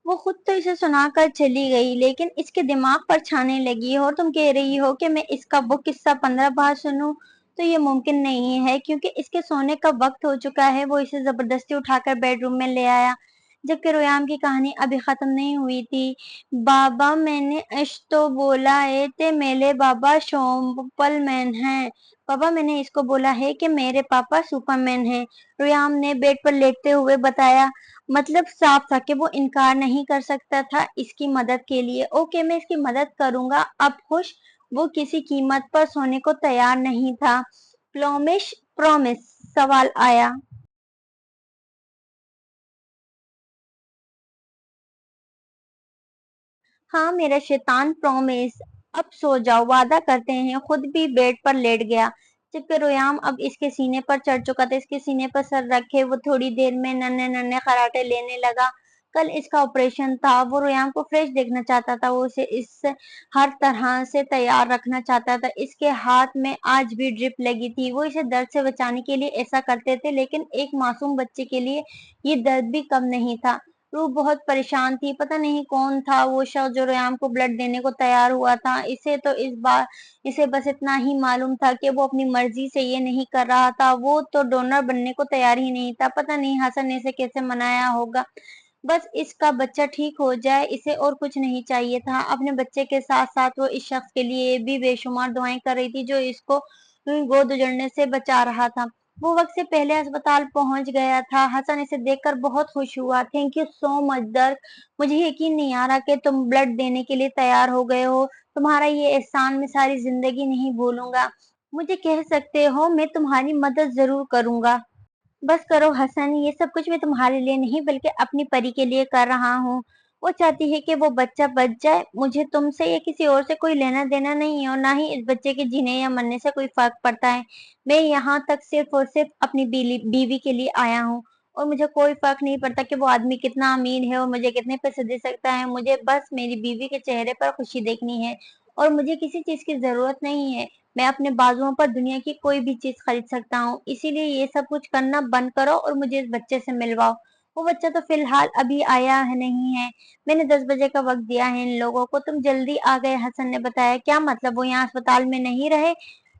وہ خود تو اسے سنا کر چلی گئی لیکن اس کے دماغ پر چھانے لگی اور تم کہہ رہی ہو کہ میں اس کا وہ قصہ 15 بار سنوں، تو یہ ممکن نہیں ہے کیونکہ اس کے سونے کا وقت ہو چکا ہے۔ وہ اسے زبردستی اٹھا کر بیڈ روم میں لے آیا جبکہ ریام کی کہانی ابھی ختم نہیں ہوئی تھی۔ بابا میں نے اش تو بولا ہے تے میرے بابا سپر مین ہیں۔ بابا میں نے اس کو بولا ہے کہ میرے پاپا سپر مین ہیں، ریام نے بیڈ پر لیٹتے ہوئے بتایا۔ مطلب صاف تھا کہ وہ انکار نہیں کر سکتا تھا اس کی مدد کے لیے۔ اوکے میں اس کی مدد کروں گا اب خوش۔ وہ کسی قیمت پر سونے کو تیار نہیں تھا۔ پرومس سوال آیا۔ ہاں میرا شیطان پرومس۔ اب سو جاؤ، وعدہ کرتے ہیں۔ خود بھی بیڈ پر لیٹ گیا جبکہ ریام اب اس کے سینے پر چڑھ چکا تھا۔ اس کے سینے پر سر رکھے وہ تھوڑی دیر میں ننھے ننھے خراٹے لینے لگا۔ کل اس کا آپریشن تھا، وہ ریام کو فریش دیکھنا چاہتا تھا، وہ اسے اس سے ہر طرح سے تیار رکھنا چاہتا تھا۔ اس کے ہاتھ میں آج بھی ڈرپ لگی تھی۔ وہ اسے درد سے بچانے کے لیے ایسا کرتے تھے لیکن ایک معصوم بچے کے لیے یہ درد بھی کم نہیں تھا۔ روح بہت پریشان تھی، پتہ نہیں کون تھا وہ شخص جو ریام کو بلڈ دینے کو تیار ہوا تھا۔ اسے تو اس بار اسے بس اتنا ہی معلوم تھا کہ وہ اپنی مرضی سے یہ نہیں کر رہا تھا، وہ تو ڈونر بننے کو تیار ہی نہیں تھا۔ پتہ نہیں حسن نے اسے کیسے منایا ہوگا، بس اس کا بچہ ٹھیک ہو جائے، اسے اور کچھ نہیں چاہیے تھا۔ اپنے بچے کے ساتھ ساتھ وہ اس شخص کے لیے بھی بے شمار دعائیں کر رہی تھی جو اس کو گود اجڑنے سے بچا رہا تھا۔ وہ وقت سے پہلے ہسپتال پہنچ گیا تھا۔ حسن اسے دیکھ کر بہت خوش ہوا۔ تھینک یو سو مچ درک، مجھے یقین نہیں آ رہا کہ تم بلڈ دینے کے لیے تیار ہو گئے ہو۔ تمہارا یہ احسان میں ساری زندگی نہیں بھولوں گا۔ مجھے کہہ سکتے ہو میں تمہاری مدد ضرور کروں گا۔ بس کرو حسن، یہ سب کچھ میں تمہارے لیے نہیں بلکہ اپنی پری کے لیے کر رہا ہوں۔ وہ چاہتی ہے کہ وہ بچہ بچ جائے۔ مجھے تم سے یا کسی اور سے کوئی لینا دینا نہیں ہے اور نہ ہی اس بچے کے جینے یا مرنے سے کوئی فرق پڑتا ہے۔ میں یہاں تک صرف اور صرف اپنی بیوی کے لیے آیا ہوں اور مجھے کوئی فرق نہیں پڑتا کہ وہ آدمی کتنا امیر ہے اور مجھے کتنے پیسے دے سکتا ہے۔ مجھے بس میری بیوی کے چہرے پر خوشی دیکھنی ہے اور مجھے کسی چیز کی ضرورت نہیں ہے۔ میں اپنے بازوؤں پر دنیا کی کوئی بھی چیز خرید سکتا ہوں، اسی لیے یہ سب کچھ کرنا بند کرو اور مجھے اس بچے سے ملواؤ۔ وہ بچہ تو فی الحال ابھی آیا نہیں ہے، میں نے 10 بجے کا وقت دیا ہے ان لوگوں کو۔ تم جلدی آ گئے، حسن نے بتایا۔ کیا مطلب وہ یہاں اسپتال میں نہیں رہے؟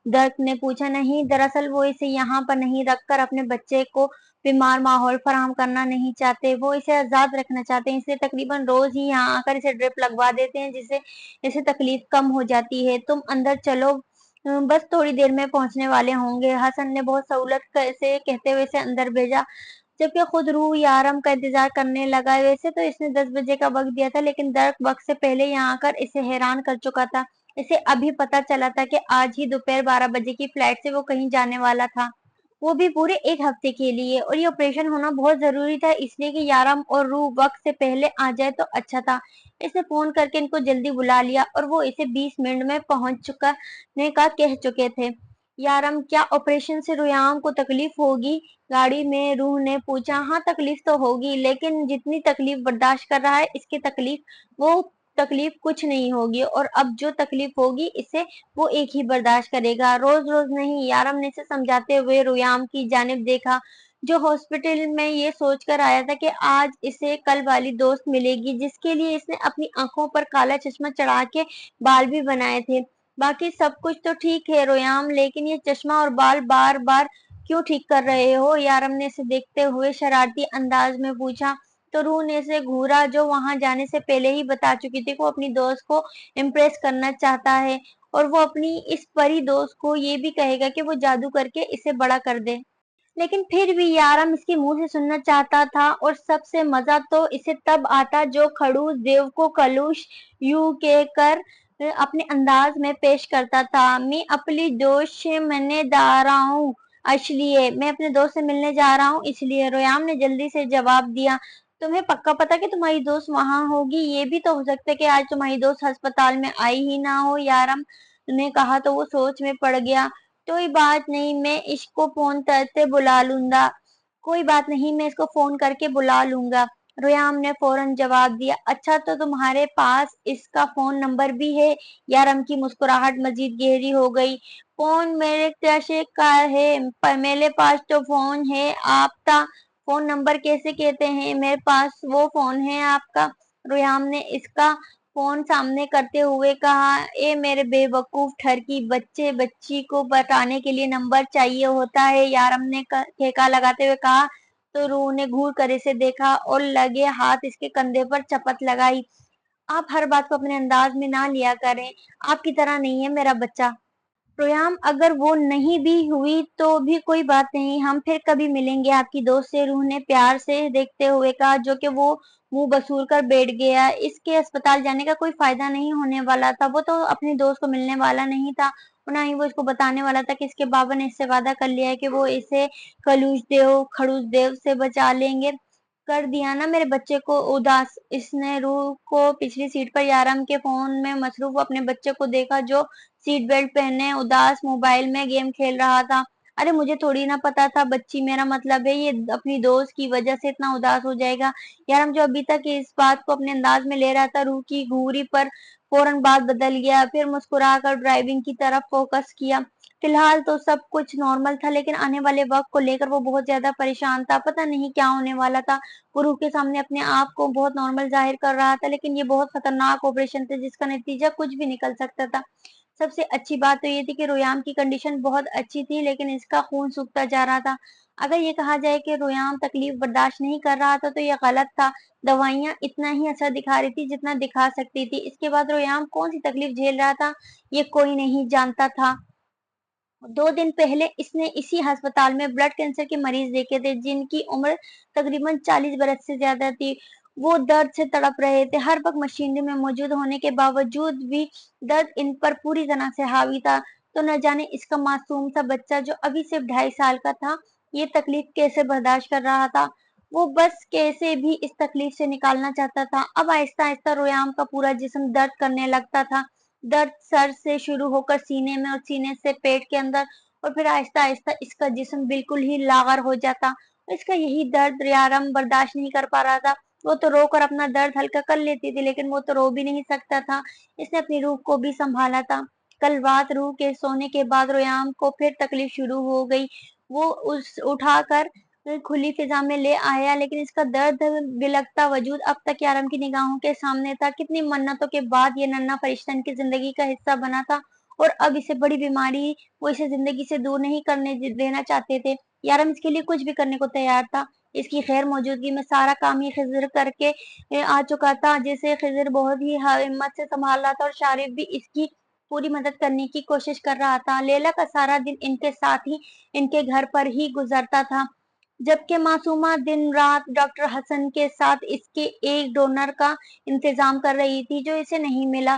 درک نے پوچھا۔ نہیں، دراصل وہ اسے یہاں پر نہیں رکھ کر اپنے بچے کو بیمار ماحول فراہم کرنا نہیں چاہتے، وہ اسے آزاد رکھنا چاہتے ہیں، اس لیے تقریباً روز ہی یہاں آ کر اسے ڈرپ لگوا دیتے ہیں جس سے اسے تکلیف کم ہو جاتی ہے۔ تم اندر چلو، بس تھوڑی دیر میں پہنچنے والے ہوں گے۔ حسن نے بہت سہولت سے کہتے ہوئے اسے اندر بھیجا جبکہ خود روح یارم کا انتظار کرنے لگا۔ ویسے تو اس نے 10 بجے کا وقت دیا تھا لیکن درک وقت سے پہلے یہاں آ کر اسے حیران کر چکا تھا۔ اسے ابھی پتا چلا تھا کہ آج ہی دوپہر 12 بجے کی فلائٹ سے وہ کہیں جانے والا تھا، وہ بھی پورے ایک ہفتے کے لیے، اور یہ آپریشن ہونا بہت ضروری تھا اس لیے کہ یارم اور روح وقت سے پہلے آ جائے تو اچھا تھا۔ اس نے فون کر کے ان کو جلدی بلا لیا اور وہ اسے 20 منٹ میں پہنچ چکنے کا کہہ چکے تھے۔ یارم کیا آپریشن سے ریام کو تکلیف ہوگی؟ گاڑی میں روح نے پوچھا۔ ہاں تکلیف تو ہوگی لیکن جتنی تکلیف برداشت کر رہا ہے اس کی تکلیف وہ تکلیف کچھ نہیں ہوگی، اور اب جو تکلیف ہوگی اسے وہ ایک ہی برداشت کرے گا، روز روز نہیں۔ یارم نے اسے سمجھاتے ہوئے ریام کی جانب دیکھا جو ہاسپٹل میں یہ سوچ کر آیا تھا کہ آج اسے کل والی دوست ملے گی جس کے لیے اس نے اپنی آنکھوں پر کالا چشمہ چڑھا کے بال بھی بنائے تھے۔ باقی سب کچھ تو ٹھیک ہے ریام، لیکن یہ چشمہ اور بال بار بار کیوں ٹھیک کر رہے ہو؟ یارم نے اسے دیکھتے ہوئے شرارتی انداز میں پوچھا تو روح نے اسے گھورا جو وہاں جانے سے پہلے ہی بتا چکی تھی کہ وہ اپنی دوست کو امپریس کرنا چاہتا ہے اور وہ اپنی اس پری دوست کو یہ بھی کہے گا کہ وہ جادو کر کے اسے بڑا کر دے۔ لیکن پھر بھی یارم اس کے منہ سے سننا چاہتا تھا، اور سب سے مزہ تو اسے تب آتا جو کھڑوس دیو کو کلوش یوں کہہ کر اپنے انداز میں پیش کرتا تھا۔ میں اپنی دوست سے ملنے جا رہا ہوں، اس لیے میں اپنے دوست سے ملنے جا رہا ہوں اس لیے، ریام نے جلدی سے جواب دیا۔ تمہیں پکا پتا کہ تمہاری دوست وہاں ہوگی؟ یہ بھی تو ہو سکتا ہے کہ آج تمہاری دوست ہسپتال میں آئی ہی نہ ہو، یارم نے کہا تو وہ سوچ میں پڑ گیا۔ کوئی بات نہیں، میں اس کو فون کرتے بلا لوں گا۔ کوئی بات نہیں، میں اس کو فون کر کے بلا لوں گا، ریام نے فوراً جواب دیا۔ اچھا تو تمہارے پاس اس کا فون نمبر بھی ہے؟ یارم کی مسکراہٹ مزید گہری ہو گئی۔ فون میرے کیسے کا ہے؟ میرے پاس تو فون ہے آپ کا، فون نمبر کیسے کہتے ہیں؟ میرے پاس وہ فون ہے آپ کا۔ रोयाम ने इसका फोन सामने करते हुए कहा, ए मेरे बेवकूफ ठरकी बच्चे, बच्ची को बताने के लिए नंबर चाहिए होता है, यारम ने ठेका लगाते हुए कहा। तो रूह ने घूर कर इसे देखा और लगे हाथ इसके कंधे पर चपत लगाई। आप हर बात को अपने अंदाज में ना लिया करें, आपकी तरह नहीं है मेरा बच्चा। रोयाम, अगर वो नहीं भी हुई तो भी कोई बात नहीं, हम फिर कभी मिलेंगे आपकी दोस्त से, रूह ने प्यार से देखते हुए कहा, जो कि वो मुंह बसूर कर बैठ गया। इसके अस्पताल जाने का कोई फायदा नहीं होने वाला था, वो तो अपनी दोस्त को मिलने वाला नहीं था, और ना ही वो इसको बताने वाला था कि इसके बाबा ने इससे वादा कर लिया है कि वो इसे खड़ूस देव से बचा लेंगे। कर दिया ना मेरे बच्चे को उदास। इसने रूह को पिछली सीट पर यारम के फोन में मसरूफ अपने बच्चे को देखा, जो सीट बेल्ट पहने उदास मोबाइल में गेम खेल रहा था। अरे मुझे थोड़ी ना पता था बच्ची, मेरा मतलब है ये अपनी दोस्त की वजह से इतना उदास हो जाएगा। यारम, जो अभी तक इस बात को अपने अंदाज में ले रहा था, रूह की घूरी पर फौरन बात बदल गया, फिर मुस्कुराकर ड्राइविंग की तरफ फोकस किया। फिलहाल तो सब कुछ नॉर्मल था, लेकिन आने वाले वक्त को लेकर वो बहुत ज्यादा परेशान था, पता नहीं क्या होने वाला था। वो रूह के सामने अपने आप को बहुत नॉर्मल जाहिर कर रहा था, लेकिन ये बहुत खतरनाक ऑपरेशन था जिसका नतीजा कुछ भी निकल सकता था। सबसे अच्छी बात तो ये थी कि रोयाम की कंडीशन बहुत अच्छी थी, लेकिन इसका खून सूखता जा रहा था। अगर ये कहा जाए कि रोयाम तकलीफ बर्दाश्त नहीं कर रहा था तो ये गलत था। दवाइयां इतना ही असर दिखा रही थी जितना दिखा सकती थी। इसके बाद रोयाम कौन सी तकलीफ झेल रहा था, ये कोई नहीं जानता था। 2 दिन पहले इसने इसी अस्पताल में ब्लड कैंसर के मरीज देखे थे, जिनकी उम्र तकरीबन 40 बरस से ज्यादा थी। वो दर्द से तड़प रहे थे, हर वक्त मशीनरी में मौजूद होने के बावजूद भी दर्द इन पर पूरी तरह से हावी था। तो न जाने इसका मासूम सा बच्चा, जो अभी सिर्फ 2.5 साल का था, ये तकलीफ कैसे बर्दाश्त कर रहा था। वो बस कैसे भी इस तकलीफ से निकालना चाहता था। अब आहिस्ता आहिस्ता रोयाम का पूरा जिस्म दर्द करने लगता था। दर्द सर से शुरू होकर सीने में, और सीने से पेट के अंदर, और फिर आहिस्ता आहिस्ता इसका जिस्म बिल्कुल ही लागर हो जाता। इसका यही दर्द यारम बर्दाश्त नहीं कर पा रहा था। वो तो रो कर अपना दर्द हल्का कर लेती थी, लेकिन वो तो रो भी नहीं सकता था। इसने अपनी रूह को भी संभाला था। कल रात रूह के सोने के बाद रोयाम को फिर तकलीफ शुरू हो गई। वो उस उठाकर खुली फिजा में ले आया, लेकिन इसका दर्द बिलखता वजूद अब तक यारम की निगाहों के सामने था। कितनी मन्नतों के बाद ये नन्हा फरिश्ता इनकी जिंदगी का हिस्सा बना था, और अब इसे बड़ी बीमारी वो इसे जिंदगी से दूर नहीं करने देना चाहते थे। यारम इसके लिए कुछ भी करने को तैयार था। इसकी खैर मौजूदगी में सारा काम ही खिजर करके आ चुका था, जिसे खिजर बहुत ही हिम्मत से संभाल रहा था, और शारिफ भी इसकी पूरी मदद करने की कोशिश कर रहा था। लैला का सारा दिन इनके साथ ही इनके घर पर ही गुजरता था, जबकि मासूमा दिन रात डॉक्टर हसन के साथ इसके एक डोनर का इंतजाम कर रही थी, जो इसे नहीं मिला।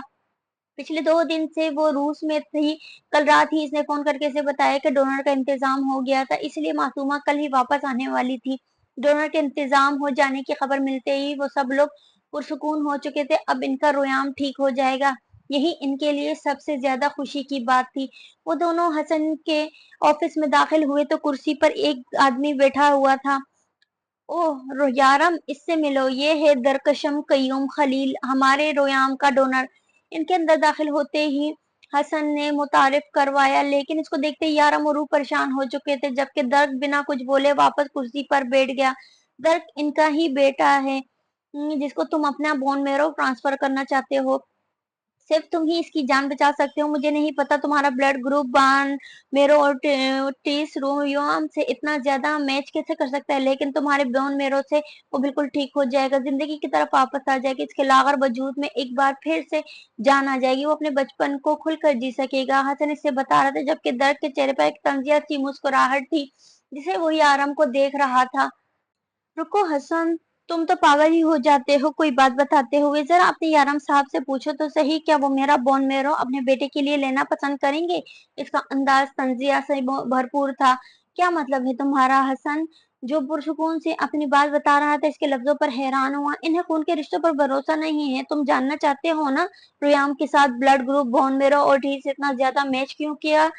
पिछले 2 दिन से वो रूस में थी। कल रात ही इसने फोन करके इसे बताया कि डोनर का इंतजाम हो गया था, इसलिए मासूमा कल ही वापस आने वाली थी। डोनर के इंतजाम हो जाने की खबर मिलते ही वो सब लोग पुरसुकून हो चुके थे। अब इनका रोयाम ठीक हो जाएगा, यही इनके लिए सबसे ज्यादा खुशी की बात थी। वो दोनों हसन के ऑफिस में दाखिल हुए तो कुर्सी पर एक आदमी बैठा हुआ था। ओह यारम, इससे मिलो, ये है दरकशम कयूम खलील, हमारे रोयाम का डोनर। इनके अंदर दाखिल होते ही हसन ने मुतारिफ करवाया, लेकिन इसको देखते ही यारम और रूह परेशान हो चुके थे, जबकि दर्द बिना कुछ बोले वापस कुर्सी पर बैठ गया। दर्द इनका ही बेटा है, जिसको तुम अपना बोन मैरो ट्रांसफर करना चाहते हो। सिर्फ तुम ही इसकी जान बचा सकते हो। मुझे नहीं पता तुम्हारा ब्लड ग्रुप बान मेरो और टीस रोयोम से इतना ज्यादा मैच कैसे कर सकता है, लेकिन तुम्हारे बोन मेरो से वो बिल्कुल ठीक हो जाएगा, जिंदगी की तरफ वापस आ जाएगी, इसके लागर वजूद में एक बार फिर से जान आ जाएगी, वो अपने बचपन को खुलकर जी सकेगा। हसन इससे बता रहा था, जबकि दर्द के चेहरे पर एक तंजिया सी मुस्कुराहट थी, जिसे वही आराम को देख रहा था। रुको हसन, तुम तो पागल ही हो जाते हो कोई बात बताते हुए। जरा अपने यारम साहब से पूछो तो सही, क्या वो मेरा बोन मेरो अपने बेटे के लिए लेना पसंद करेंगे। इसका अंदाज तंजिया से भरपूर था। क्या मतलब है तुम्हारा हसन, जो पुरसुकून से अपनी बात बता रहा था, इसके लफ्जों पर हैरान हुआ। इन्हें खून के रिश्तों पर भरोसा नहीं है, तुम जानना चाहते हो ना रुयाम के साथ ब्लड ग्रुप बोन मेरो और ढील से इतना ज्यादा मैच क्यों किया।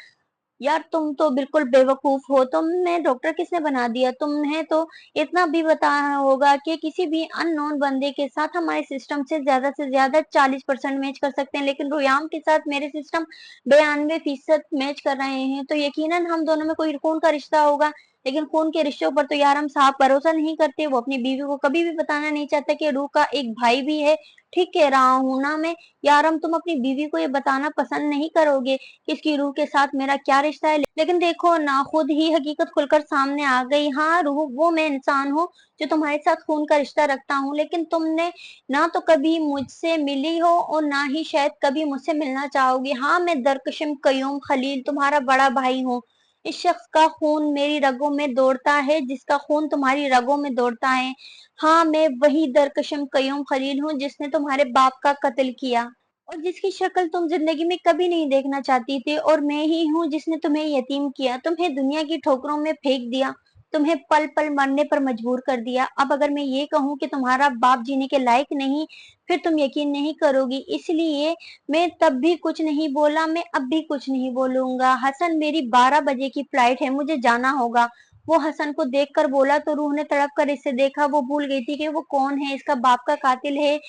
यार तुम तो बिल्कुल बेवकूफ हो, तुम्हें डॉक्टर किसने बना दिया। तुम्हें तो इतना भी पता होगा कि किसी भी अननोन बंदे के साथ हमारे सिस्टम से ज्यादा 40% मैच कर सकते हैं, लेकिन रुयाम के साथ मेरे सिस्टम 92% मैच कर रहे हैं, तो यकीनन हम दोनों में कोई खून का रिश्ता होगा। लेकिन खून के रिश्तों पर तो यारम साहब भरोसा नहीं करते। वो अपनी बीवी को कभी भी बताना नहीं चाहता कि रूह का एक भाई भी है। ठीक कह रहा हूँ ना मैं? यारम, तुम अपनी बीवी को ये बताना पसंद नहीं करोगे कि इसकी रूह के साथ मेरा क्या रिश्ता है, लेकिन देखो ना, खुद ही हकीकत खुलकर सामने आ गई। हाँ रूह, वो मैं इंसान हूँ जो तुम्हारे साथ खून का रिश्ता रखता हूँ, लेकिन तुमने ना तो कभी मुझसे मिली हो और ना ही शायद कभी मुझसे मिलना चाहोगी। हाँ, मैं दरकशिम कयूम खलील तुम्हारा बड़ा भाई हूँ। इस शख्स का खून मेरी रगों में दौड़ता है जिसका खून तुम्हारी रगों में दौड़ता है। हाँ, मैं वही दरकशिम कयूम खलील हूँ जिसने तुम्हारे बाप का कत्ल किया और जिसकी शक्ल तुम जिंदगी में कभी नहीं देखना चाहती थी, और मैं ही हूँ जिसने तुम्हें यतीम किया, तुम्हें दुनिया की ठोकरों में फेंक दिया, तुम्हें पल पल मरने पर मजबूर कर दिया। अब अगर मैं ये कहूँ कि तुम्हारा बाप जीने के लायक नहीं, फिर तुम यकीन नहीं करोगी। इसलिए मैं तब भी कुछ नहीं बोला, मैं अब भी कुछ नहीं बोलूंगा। हसन, मेरी 12 बजे की फ्लाइट है, मुझे जाना होगा। वो हसन को देखकर बोला तो रूह ने तड़प कर इसे देखा। वो भूल गई थी कि वो कौन है, इसका बाप का कातिल है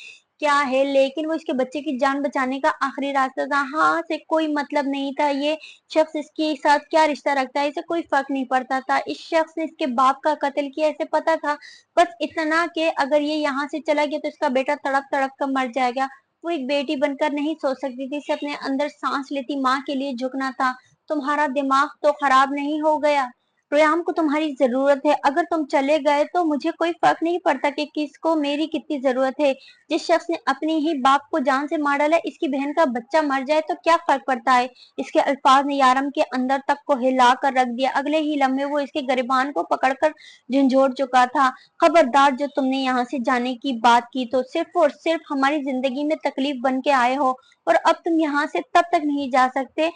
क्या है, लेकिन वो इसके बच्चे की जान बचाने का आखिरी रास्ता था। हाँ, से कोई मतलब नहीं था ये शख्स इसके साथ क्या रिश्ता रखता है, इसे कोई फर्क नहीं पड़ता था। इस शख्स ने इसके बाप का कत्ल किया, इसे पता था। बस इतना कि अगर ये यहाँ से चला गया तो इसका बेटा तड़प तड़प कर मर जाएगा। वो एक बेटी बनकर नहीं सोच सकती थी, इसे अपने अंदर सांस लेती माँ के लिए झुकना था। तुम्हारा दिमाग तो खराब नहीं हो गया? रोयाम को तुम्हारी जरूरत है, अगर तुम चले गए तो मुझे कोई फर्क नहीं पड़ता कि किसको मेरी कितनी जरूरत है। जिस शख्स ने अपने ही बाप को जान से मार डाला, इसकी बहन का बच्चा मर जाए तो क्या फर्क पड़ता है। इसके अल्फाज ने यारम के अंदर तक को हिला कर रख दिया। अगले ही लम्हे वो इसके गिरबान को पकड़कर झंझोड़ चुका था। खबरदार, जो तुमने यहाँ से जाने की बात की तो सिर्फ और सिर्फ हमारी जिंदगी में तकलीफ बन के आए हो, और अब तुम यहाँ से तब तक नहीं जा सकते।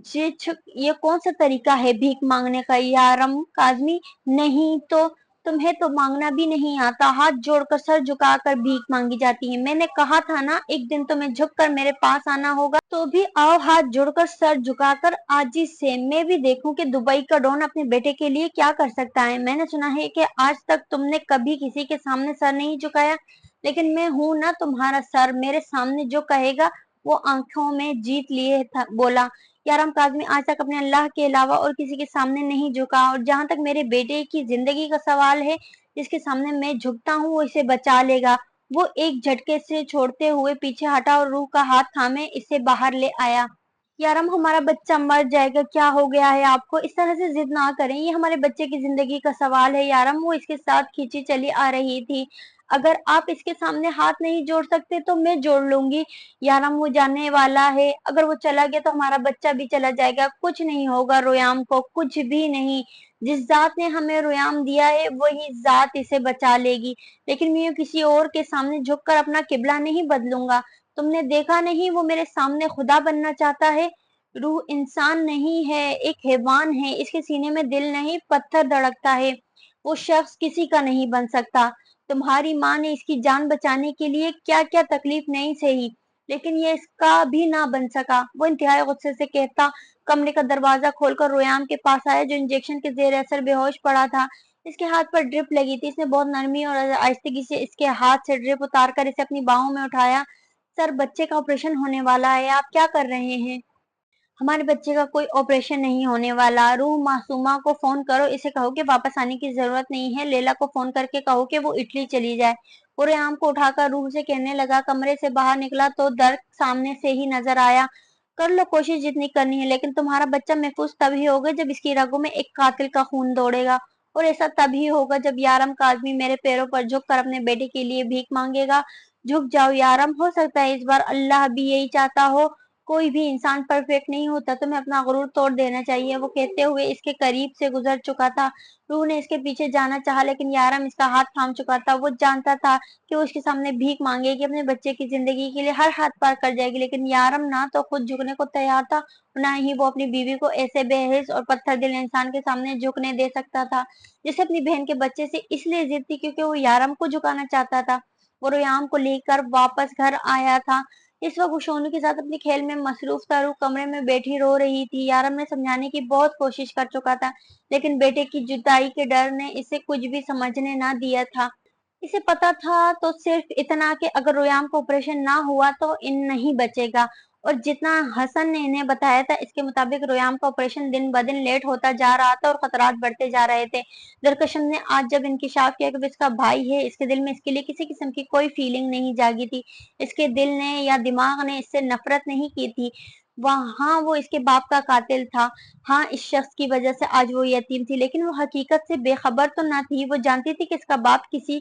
ये कौन सा तरीका है भीख मांगने का यारम काजमी? नहीं तो तुम्हें तो मांगना भी नहीं आता, हाथ जोड़कर सर झुकाकर भीख मांगी जाती है। मैंने कहा था ना, एक दिन तुम्हें झुककर मेरे पास आना होगा, तो भी आओ हाथ जोड़कर सर झुकाकर आजी से। मैं भी देखूं कि दुबई का डॉन अपने बेटे के लिए क्या कर सकता है। मैंने सुना है कि आज तक तुमने कभी किसी के सामने सर नहीं झुकाया, लेकिन मैं हूं ना तुम्हारा सर। मेरे सामने जो कहेगा वो आंखों में जीत लिए था, बोला। याराम काज़मी आज तक अपने अल्लाह के अलावा और किसी के सामने नहीं झुका, और जहां तक मेरे बेटे की जिंदगी का सवाल है, जिसके सामने मैं झुकता हूँ वो इसे बचा लेगा। वो एक झटके से छोड़ते हुए पीछे हटा और रूह का हाथ थामे इसे बाहर ले आया। यारम, हमारा बच्चा मर जाएगा, क्या हो गया है आपको? इस तरह से जिद ना करें, ये हमारे बच्चे की जिंदगी का सवाल है। यारम, वो इसके साथ खींची चली आ रही थी। अगर आप इसके सामने हाथ नहीं जोड़ सकते तो मैं जोड़ लूंगी। यारम, वो जाने वाला है, अगर वो चला गया तो हमारा बच्चा भी चला जाएगा। कुछ नहीं होगा रोयाम को, कुछ भी नहीं। जिस जात ने हमें रोयाम दिया है वही जात इसे बचा लेगी, लेकिन मैं किसी और के सामने झुककर अपना किबला नहीं बदलूंगा। तुमने देखा नहीं, वो मेरे सामने खुदा बनना चाहता है। रूह इंसान नहीं है, एक हैवान है, इसके सीने में दिल नहीं पत्थर धड़कता है। वो शख्स किसी का नहीं बन सकता। तुम्हारी माँ ने इसकी जान बचाने के लिए क्या क्या तकलीफ नहीं सही, लेकिन ये इसका भी ना बन सका। वो इंतहाई गुस्से से कहता कमरे का दरवाजा खोलकर रोयाम के पास आया, जो इंजेक्शन के जेर असर बेहोश पड़ा था। इसके हाथ पर ड्रिप लगी थी। इसने बहुत नरमी और आहिस्तगी से इसके हाथ से ड्रिप उतारकर इसे अपनी बाहों में उठाया। सर, बच्चे का ऑपरेशन होने वाला है, आप क्या कर रहे हैं? हमारे बच्चे का कोई ऑपरेशन नहीं होने वाला। रूह, मासूमा को फोन करो, इसे कहो कि वापस आने की जरूरत नहीं है। लैला को फोन करके कहो कि वो इटली चली जाए। पूरे आम को उठाकर रूह से कहने लगा। कमरे से बाहर निकला तो दर सामने से ही नजर आया। कर लो कोशिश जितनी करनी है, लेकिन तुम्हारा बच्चा महफूज तभी होगा जब इसकी रगों में एक कातिल का खून दौड़ेगा, और ऐसा तभी होगा जब यारम काजमी मेरे पैरों पर झुक कर अपने बेटे के लिए भीख मांगेगा। झुक जाओ यारम, हो सकता है इस बार अल्लाह भी यही चाहता हो। कोई भी इंसान परफेक्ट नहीं होता, तुम्हें अपना गुरूर तोड़ देना चाहिए। वो कहते हुए इसके करीब से गुजर चुका था। रूह ने इसके पीछे जाना चाहा, लेकिन यारम इसका हाथ थाम चुका था। वो जानता था कि वो उसके सामने भीख मांगेगी, अपने बच्चे की जिंदगी के लिए हर हाथ पार कर जाएगी, लेकिन यारम ना तो खुद झुकने को तैयार था, ना ही वो अपनी बीवी को ऐसे बेहिस और पत्थर दिल इंसान के सामने झुकने दे सकता था, जिसे अपनी बहन के बच्चे से इसलिए जिद थी क्योंकि वो यारम को झुकाना चाहता था। वो रोयाम को लेकर वापस घर आया था। इस वक्त वो सोनू के साथ अपने खेल में मसरूफ था। रूह कमरे में बैठी रो रही थी। यारम ने समझाने की बहुत कोशिश कर चुका था, लेकिन बेटे की जुदाई के डर ने इसे कुछ भी समझने ना दिया था। इसे पता था तो सिर्फ इतना कि अगर रोयाम का ऑपरेशन ना हुआ तो इन नहीं बचेगा, اور جتنا حسن نے انہیں بتایا تھا اس کے مطابق ریام کا آپریشن دن بدن لیٹ ہوتا جا رہا تھا اور خطرات بڑھتے جا رہے تھے۔ درکشم نے آج جب انکشاف کیا کہ وہ اس کا بھائی ہے، اس کے دل میں اس کے لیے کسی قسم کی کوئی فیلنگ نہیں جاگی تھی، اس کے دل نے یا دماغ نے اس سے نفرت نہیں کی تھی، وہاں وہ اس کے باپ کا قاتل تھا۔ ہاں، اس شخص کی وجہ سے آج وہ یتیم تھی، لیکن وہ حقیقت سے بے خبر تو نہ تھی۔ وہ جانتی تھی کہ اس کا باپ کسی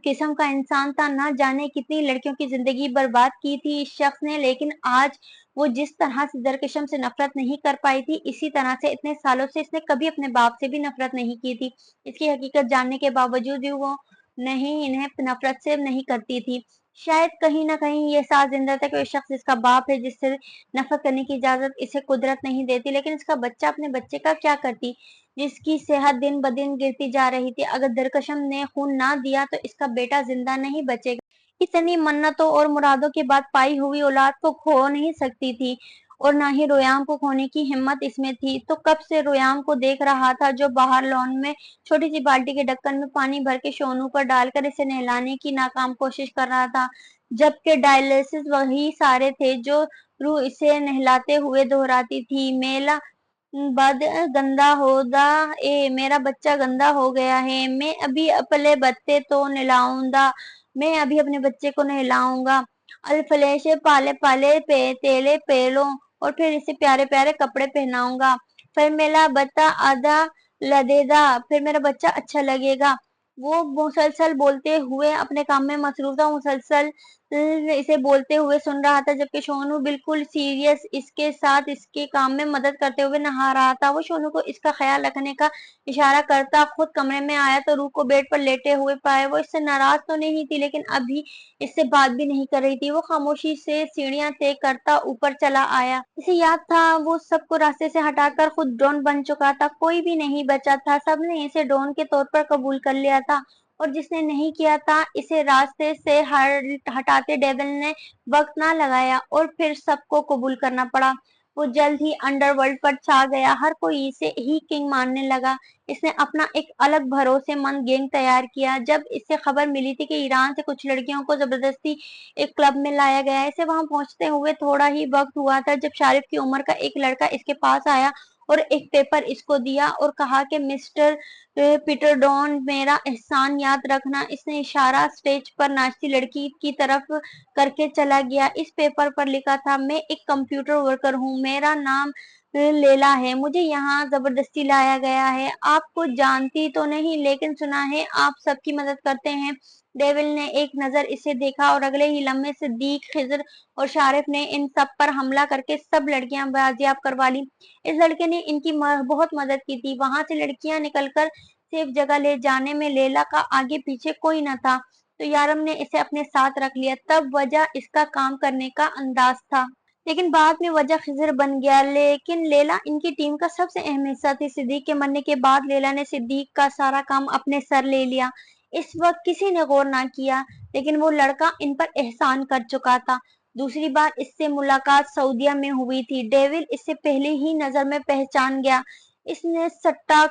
قسم کا انسان تھا، نہ جانے کتنی لڑکیوں کی زندگی برباد کی تھی اس شخص نے، لیکن آج وہ جس طرح سے درکشم سے نفرت نہیں کر پائی تھی، اسی طرح سے اتنے سالوں سے اس نے کبھی اپنے باپ سے بھی نفرت نہیں کی تھی۔ اس کی حقیقت جاننے کے باوجود بھی وہ نہیں انہیں نفرت سے نہیں کرتی تھی۔ شاید کہیں نہ کہیں یہ احساس زندہ تھا کہ وہ شخص اس کا باپ ہے، جس سے نفرت کرنے کی اجازت اسے قدرت نہیں دیتی، لیکن اس کا بچہ اپنے بچے کا کیا کرتی جس کی صحت دن بدن گرتی جا رہی تھی۔ اگر درکشم نے خون نہ دیا تو اس کا بیٹا زندہ نہیں بچے گا۔ اتنی منتوں اور مرادوں کے بعد پائی ہوئی اولاد کو کھو نہیں سکتی تھی، اور نہ ہی ریام کو کھونے کی ہمت اس میں تھی۔ تو کب سے ریام کو دیکھ رہا تھا، جو باہر لان میں چھوٹی سی بالٹی کے ڈھکن میں پانی بھر کے شونو پر ڈال کر اسے نہلانے کی ناکام کوشش کر رہا تھا، جبکہ ڈائلیسس وہی سارے تھے جو روح اسے نہلاتے ہوئے دہراتی تھی: میلا بد گندا ہودا اے، میرا بچہ گندا ہو گیا ہے، میں ابھی اپلے بتے تو نہلاؤں دا، میں ابھی اپنے بچے کو نہلاؤں گا، الفلے سے پالے پالے تیلے پیلوں، اور پھر اسے پیارے پیارے کپڑے پہناؤں گا، پھر میلا بتا آدھا لدے دا، پھر میرا بچہ اچھا لگے گا۔ وہ مسلسل بولتے ہوئے اپنے کام میں مصروف تھا، مسلسل اسے بولتے ہوئے سن رہا تھا، جبکہ شونو بالکل سیریس اس کے ساتھ اس کے کام میں مدد کرتے ہوئے نہا رہا تھا۔ وہ شونو کو اس کا خیال رکھنے کا اشارہ کرتا خود کمرے میں آیا تو روح کو بیڈ پر لیٹے ہوئے پائے۔ وہ اس سے ناراض تو نہیں تھی، لیکن ابھی اس سے بات بھی نہیں کر رہی تھی۔ وہ خاموشی سے سیڑھیاں طے کرتا اوپر چلا آیا۔ اسے یاد تھا وہ سب کو راستے سے ہٹا کر خود ڈرون بن چکا تھا، کوئی بھی نہیں بچا تھا، سب نے اسے ڈرون کے طور پر قبول کر لیا تھا، اور جس نے نہیں کیا تھا اسے راستے سے ہٹاتے ڈیول نے وقت نہ لگایا اور پھر سب کو قبول کرنا پڑا۔ وہ جلد ہی انڈر ورلڈ پر چھا گیا، ہر کوئی اسے ہی کنگ ماننے لگا۔ اس نے اپنا ایک الگ بھروسے مند گینگ تیار کیا۔ جب اس سے خبر ملی تھی کہ ایران سے کچھ لڑکیوں کو زبردستی ایک کلب میں لایا گیا ہے، اسے وہاں پہنچتے ہوئے تھوڑا ہی وقت ہوا تھا جب شارف کی عمر کا ایک لڑکا اس کے پاس آیا اور ایک پیپر اس کو دیا اور کہا کہ مسٹر پیٹر ڈون، میرا احسان یاد رکھنا۔ اس نے اشارہ اسٹیج پر ناچتی لڑکی کی طرف کر کے چلا گیا۔ اس پیپر پر لکھا تھا: میں ایک کمپیوٹر ورکر ہوں، میرا نام لیلا ہے، مجھے یہاں زبردستی لایا گیا ہے، آپ کو جانتی تو نہیں لیکن سنا ہے آپ سب کی مدد کرتے ہیں۔ ڈیول نے ایک نظر اسے دیکھا اور اگلے ہی لمحے صدیق، خضر اور شارف نے ان سب پر حملہ کر کے سب لڑکیاں بازیاب کروا لی۔ اس لڑکے نے ان کی بہت مدد کی تھی۔ وہاں سے لڑکیاں نکل کر سیف جگہ لے جانے میں لیلا کا آگے پیچھے کوئی نہ تھا، تو یارم نے اسے اپنے ساتھ رکھ لیا۔ تب وجہ اس کا کام کرنے کا انداز تھا، لیکن بعد میں وجہ خضر بن گیا۔ لیکن لیلا ان کی ٹیم کا سب سے اہم حصہ تھی۔ صدیق کے مرنے کے بعد لیلا نے صدیق کا سارا کام اپنے سر لے لیا۔ اس وقت کسی نے غور نہ کیا، لیکن وہ لڑکا ان پر احسان کر چکا تھا۔ دوسری بار اس سے ملاقات سعودیہ میں ہوئی تھی۔ ڈیول اس سے پہلے ہی نظر میں پہچان گیا، اس نے سٹا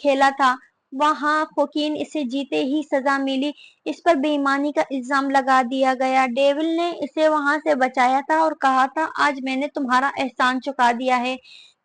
کھیلا تھا، وہاں کوکین اسے جیتے ہی سزا ملی، اس پر بے ایمانی کا الزام لگا دیا گیا۔ ڈیول نے اسے وہاں سے بچایا تھا اور کہا تھا: آج میں نے تمہارا احسان چکا دیا ہے۔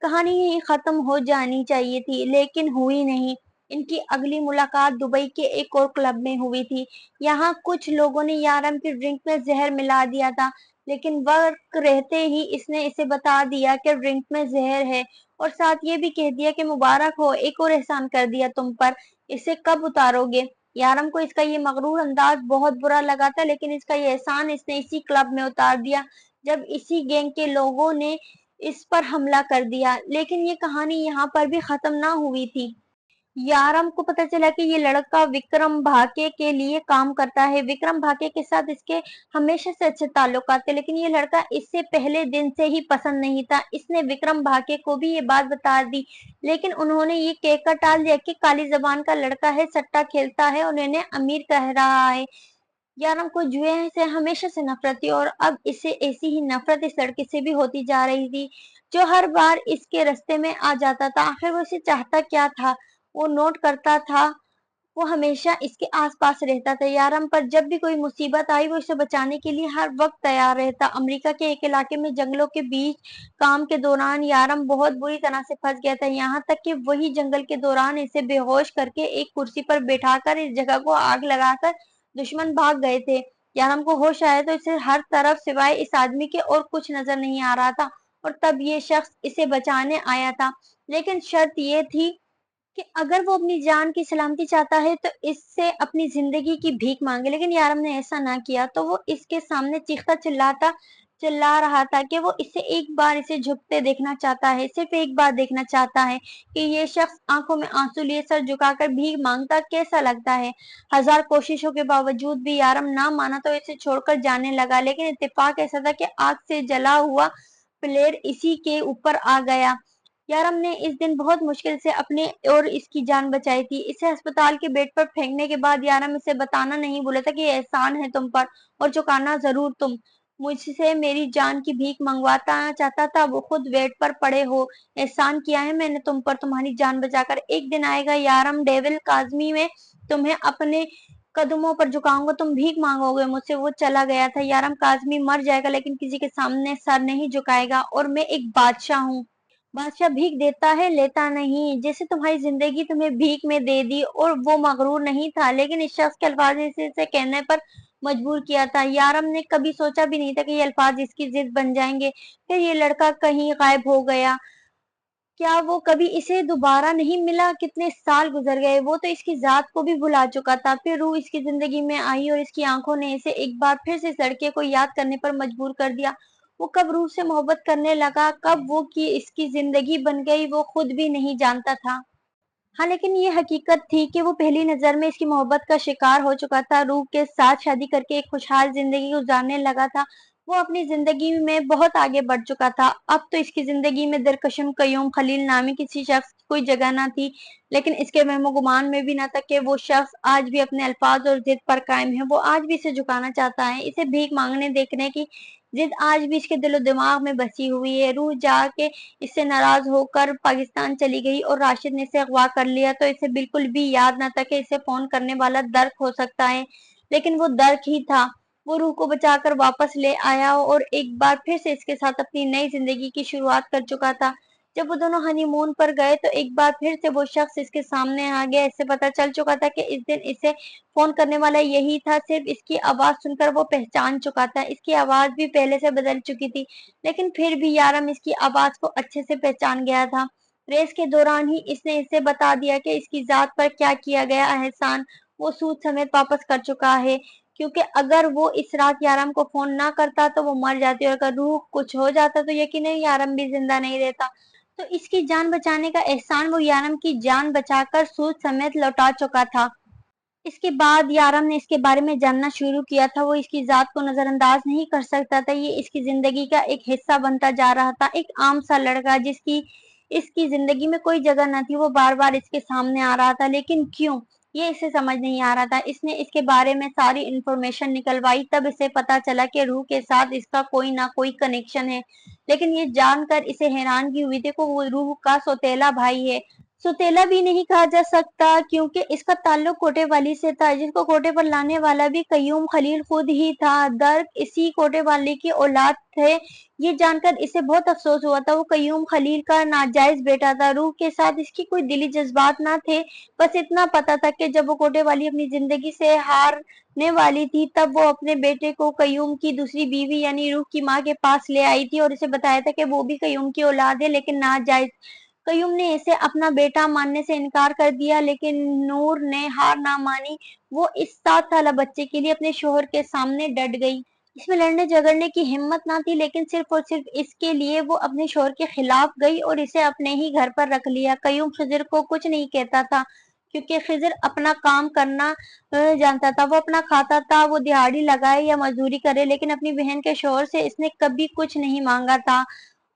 کہانی یہیں ختم ہو جانی چاہیے تھی، لیکن ہوئی نہیں۔ ان کی اگلی ملاقات دبئی کے ایک اور کلب میں ہوئی تھی۔ یہاں کچھ لوگوں نے یارم کی ڈرنک میں زہر ملا دیا تھا، لیکن وقت رہتے ہی اس نے اسے بتا دیا کہ ڈرنک میں زہر ہے، اور ساتھ یہ بھی کہہ دیا کہ مبارک ہو، ایک اور احسان کر دیا تم پر، اسے کب اتارو گے؟ یارم کو اس کا یہ مغرور انداز بہت برا لگا تھا، لیکن اس کا یہ احسان اس نے اسی کلب میں اتار دیا جب اسی گینگ کے لوگوں نے اس پر حملہ کر دیا۔ لیکن یہ کہانی یہاں پر بھی ختم نہ ہوئی تھی۔ یارم کو پتہ چلا کہ یہ لڑکا وکرم بھاکے کے لیے کام کرتا ہے۔ وکرم بھاکے کے ساتھ اس کے ہمیشہ سے اچھے تعلقات تھے، لیکن یہ لڑکا اس سے پہلے دن سے ہی پسند نہیں تھا۔ اس نے وکرم بھاکے کو بھی یہ بات بتا دی، لیکن انہوں نے یہ کہہ کر ٹال دیا کہ کالی زبان کا لڑکا ہے، سٹا کھیلتا ہے اور انہیں امیر کہہ رہا ہے۔ یارم کو جوئے سے ہمیشہ سے نفرت تھی، اور اب اسے ایسی ہی نفرت اس لڑکے سے بھی ہوتی جا رہی تھی جو ہر بار اس کے رستے میں آ جاتا تھا۔ آخر وہ اسے چاہتا کیا تھا؟ وہ نوٹ کرتا تھا وہ ہمیشہ اس کے آس پاس رہتا تھا۔ یارم پر جب بھی کوئی مصیبت آئی وہ اسے بچانے کے لیے ہر وقت تیار رہتا۔ امریکہ کے ایک علاقے میں جنگلوں کے بیچ کام کے دوران یارم بہت بری طرح سے پھنس گیا تھا، یہاں تک کہ وہی جنگل کے دوران اسے بے ہوش کر کے ایک کرسی پر بٹھا کر اس جگہ کو آگ لگا کر دشمن بھاگ گئے تھے۔ یارم کو ہوش آیا تو اسے ہر طرف سوائے اس آدمی کے اور کچھ نظر نہیں آ رہا تھا، اور تب یہ شخص اسے بچانے آیا تھا، لیکن شرط یہ تھی کہ اگر وہ اپنی جان کی سلامتی چاہتا ہے تو اس سے اپنی زندگی کی بھیک مانگے۔ لیکن یارم نے ایسا نہ کیا، تو وہ اس کے سامنے چیختا چلا رہا تھا کہ وہ اسے ایک بار اسے جھکتے دیکھنا چاہتا ہے، صرف ایک بار دیکھنا چاہتا ہے کہ یہ شخص آنکھوں میں آنسو لیے سر جھکا کر بھیک مانگتا کیسا لگتا ہے۔ ہزار کوششوں کے باوجود بھی یارم نہ مانا تو اسے چھوڑ کر جانے لگا، لیکن اتفاق ایسا تھا کہ آگ سے جلا ہوا پلیٹ اسی کے اوپر آ گیا۔ یارم نے اس دن بہت مشکل سے اپنے اور اس کی جان بچائی تھی۔ اسے ہسپتال کے بیڈ پر پھینکنے کے بعد یارم اسے بتانا نہیں بھولا تھا کہ یہ احسان ہے تم پر، اور چکانا ضرور تم مجھ سے میری جان کی بھیک منگوانا چاہتا تھا، وہ خود بیڈ پر پڑے ہو، احسان کیا ہے میں نے تم پر تمہاری جان بچا کر۔ ایک دن آئے گا یارم ڈیول کاظمی، میں تمہیں اپنے قدموں پر جھکاؤں گا، تم بھیک مانگو گے مجھ سے۔ وہ چلا گیا تھا۔ یارم کاظمی مر جائے گا لیکن کسی کے سامنے سر نہیں جھکائے گا، اور میں ایک بادشاہ ہوں۔ بادشاہ بھیک دیتا ہے، لیتا نہیں، جیسے تمہاری زندگی تمہیں بھیک میں دے دی۔ اور وہ مغرور نہیں تھا، لیکن اس شخص کے الفاظ نے اسے کہنے پر مجبور کیا تھا۔ یارم نے کبھی سوچا بھی نہیں تھا کہ یہ الفاظ اس کی ضد بن جائیں گے۔ پھر یہ لڑکا کہیں غائب ہو گیا، کیا وہ کبھی اسے دوبارہ نہیں ملا؟ کتنے سال گزر گئے، وہ تو اس کی ذات کو بھی بھلا چکا تھا۔ پھر روح اس کی زندگی میں آئی اور اس کی آنکھوں نے اسے ایک بار پھر سے اس لڑکے کو یاد کرنے پر مجبور کر دیا۔ وہ کب روح سے محبت کرنے لگا، کب وہ اس کی زندگی بن گئی، وہ خود بھی نہیں جانتا تھا۔ ہاں، لیکن یہ حقیقت تھی کہ وہ پہلی نظر میں اس کی محبت کا شکار ہو چکا تھا، روح کے ساتھ شادی کر کے ایک خوشحال زندگی گزارنے لگا تھا۔ وہ اپنی زندگی میں بہت آگے بڑھ چکا تھا۔ اب تو اس کی زندگی میں درکشم قیوم خلیل نامی کسی شخص کی کوئی جگہ نہ تھی، لیکن اس کے وہم و گمان میں بھی نہ تھا کہ وہ شخص آج بھی اپنے الفاظ اور ضد پر قائم ہے۔ وہ آج بھی اسے جھکانا چاہتا ہے، اسے بھیک مانگنے دیکھنے کی ضد آج بھی اس کے دل و دماغ میں بسی ہوئی ہے۔ روح جا کے اس سے ناراض ہو کر پاکستان چلی گئی اور راشد نے اسے اغوا کر لیا، تو اسے بالکل بھی یاد نہ تھا کہ اسے فون کرنے والا درک ہو سکتا ہے، لیکن وہ درک ہی تھا۔ وہ روح کو بچا کر واپس لے آیا اور ایک بار پھر سے اس کے ساتھ اپنی نئی زندگی کی شروعات کر چکا تھا۔ جب وہ دونوں ہنی مون پر گئے تو ایک بار پھر سے وہ شخص اس کے سامنے آ گیا۔ اس سے پتہ چل چکا تھا کہ اس دن اسے فون کرنے والا یہی تھا، صرف اس کی آواز سن کر وہ پہچان چکا تھا۔ اس کی آواز بھی پہلے سے بدل چکی تھی، لیکن پھر بھی یارم اس کی آواز کو اچھے سے پہچان گیا تھا۔ ریس کے دوران ہی اس نے اسے بتا دیا کہ اس کی ذات پر کیا کیا گیا احسان وہ سود سمیت واپس کر چکا ہے، کیونکہ اگر وہ اس رات یارم کو فون نہ کرتا تو وہ مر جاتی، اور اگر روح کچھ ہو جاتا تو یقیناً یارم بھی زندہ نہیں رہتا۔ تو اس کی جان بچانے کا احسان وہ یارم کی جان بچا کر سود سمیت لوٹا چکا تھا۔ اس کے بعد یارم نے اس کے بارے میں جاننا شروع کیا تھا۔ وہ اس کی ذات کو نظر انداز نہیں کر سکتا تھا، یہ اس کی زندگی کا ایک حصہ بنتا جا رہا تھا۔ ایک عام سا لڑکا جس کی اس کی زندگی میں کوئی جگہ نہ تھی، وہ بار بار اس کے سامنے آ رہا تھا، لیکن کیوں، یہ اسے سمجھ نہیں آ رہا تھا۔ اس نے اس کے بارے میں ساری انفارمیشن نکلوائی، تب اسے پتا چلا کہ روح کے ساتھ اس کا کوئی نہ کوئی کنیکشن ہے، لیکن یہ جان کر اسے حیرانگی ہوئی تھی کہ وہ روح کا سوتیلا بھائی ہے۔ سوتیلا بھی نہیں کہا جا سکتا کیونکہ اس کا تعلق کوٹے والی سے تھا، جس کو کوٹے پر لانے والا بھی قیوم خلیل خود ہی تھا۔ درک اسی کوٹے والی کی اولاد تھے، یہ جان کر اسے بہت افسوس ہوا تھا۔ وہ قیوم خلیل کا ناجائز بیٹا تھا، روح کے ساتھ اس کی کوئی دلی جذبات نہ تھے، بس اتنا پتا تھا کہ جب وہ کوٹے والی اپنی زندگی سے ہارنے والی تھی تب وہ اپنے بیٹے کو قیوم کی دوسری بیوی یعنی روح کی ماں کے پاس لے آئی تھی، اور اسے بتایا تھا کہ وہ بھی قیوم کی اولاد ہے لیکن ناجائز۔ قیوم نے اسے اپنا بیٹا ماننے سے انکار کر دیا، لیکن نور نے ہار نہ مانی، وہ اس 7 سالہ بچے کے لیے اپنے شوہر کے سامنے ڈٹ گئی۔ اس میں لڑنے جھگڑنے کی ہمت نہ تھی، لیکن صرف اور صرف اس کے لیے وہ اپنے شوہر کے خلاف گئی اور اسے اپنے ہی گھر پر رکھ لیا۔ قیوم خضر کو کچھ نہیں کہتا تھا کیونکہ خضر اپنا کام کرنا جانتا تھا، وہ اپنا کھاتا تھا، وہ دہاڑی لگائے یا مزدوری کرے، لیکن اپنی بہن کے شوہر سے اس نے کبھی کچھ نہیں مانگا تھا،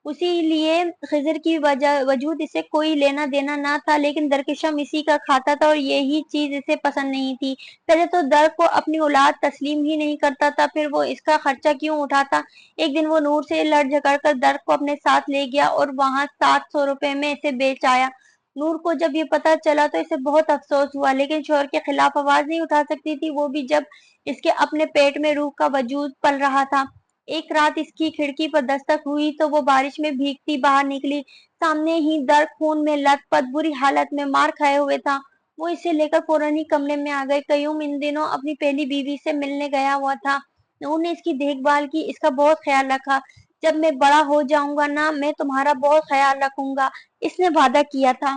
اسی لیے خضر کی وجود اسے کوئی لینا دینا نہ تھا، لیکن درکشم اسی کا کھاتا تھا اور یہی چیز اسے پسند نہیں تھی۔ پہلے تو درک کو اپنی اولاد تسلیم ہی نہیں کرتا تھا، پھر وہ اس کا خرچہ کیوں اٹھاتا۔ ایک دن وہ نور سے لڑ جھگڑ کر درک کو اپنے ساتھ لے گیا اور وہاں 700 روپے میں اسے بیچ آیا۔ نور کو جب یہ پتا چلا تو اسے بہت افسوس ہوا، لیکن شوہر کے خلاف آواز نہیں اٹھا سکتی تھی، وہ بھی جب اس کے اپنے پیٹ میں روح کا وجود پل رہا تھا۔ ایک رات اس کی کھڑکی پر دستک ہوئی تو وہ بارش میں بھیگتی باہر نکلی۔ سامنے ہی در خون میں لت پت بری حالت میں مار کھائے ہوئے تھا۔ وہ اسے لے کر فوراً ہی کمرے میں آ گئے۔ قیوم ان دنوں اپنی پہلی بیوی سے ملنے گیا ہوا تھا۔ نور نے اس کی دیکھ بھال کی، اس کا بہت خیال رکھا۔ جب میں بڑا ہو جاؤں گا نا، میں تمہارا بہت خیال رکھوں گا، اس نے وعدہ کیا تھا۔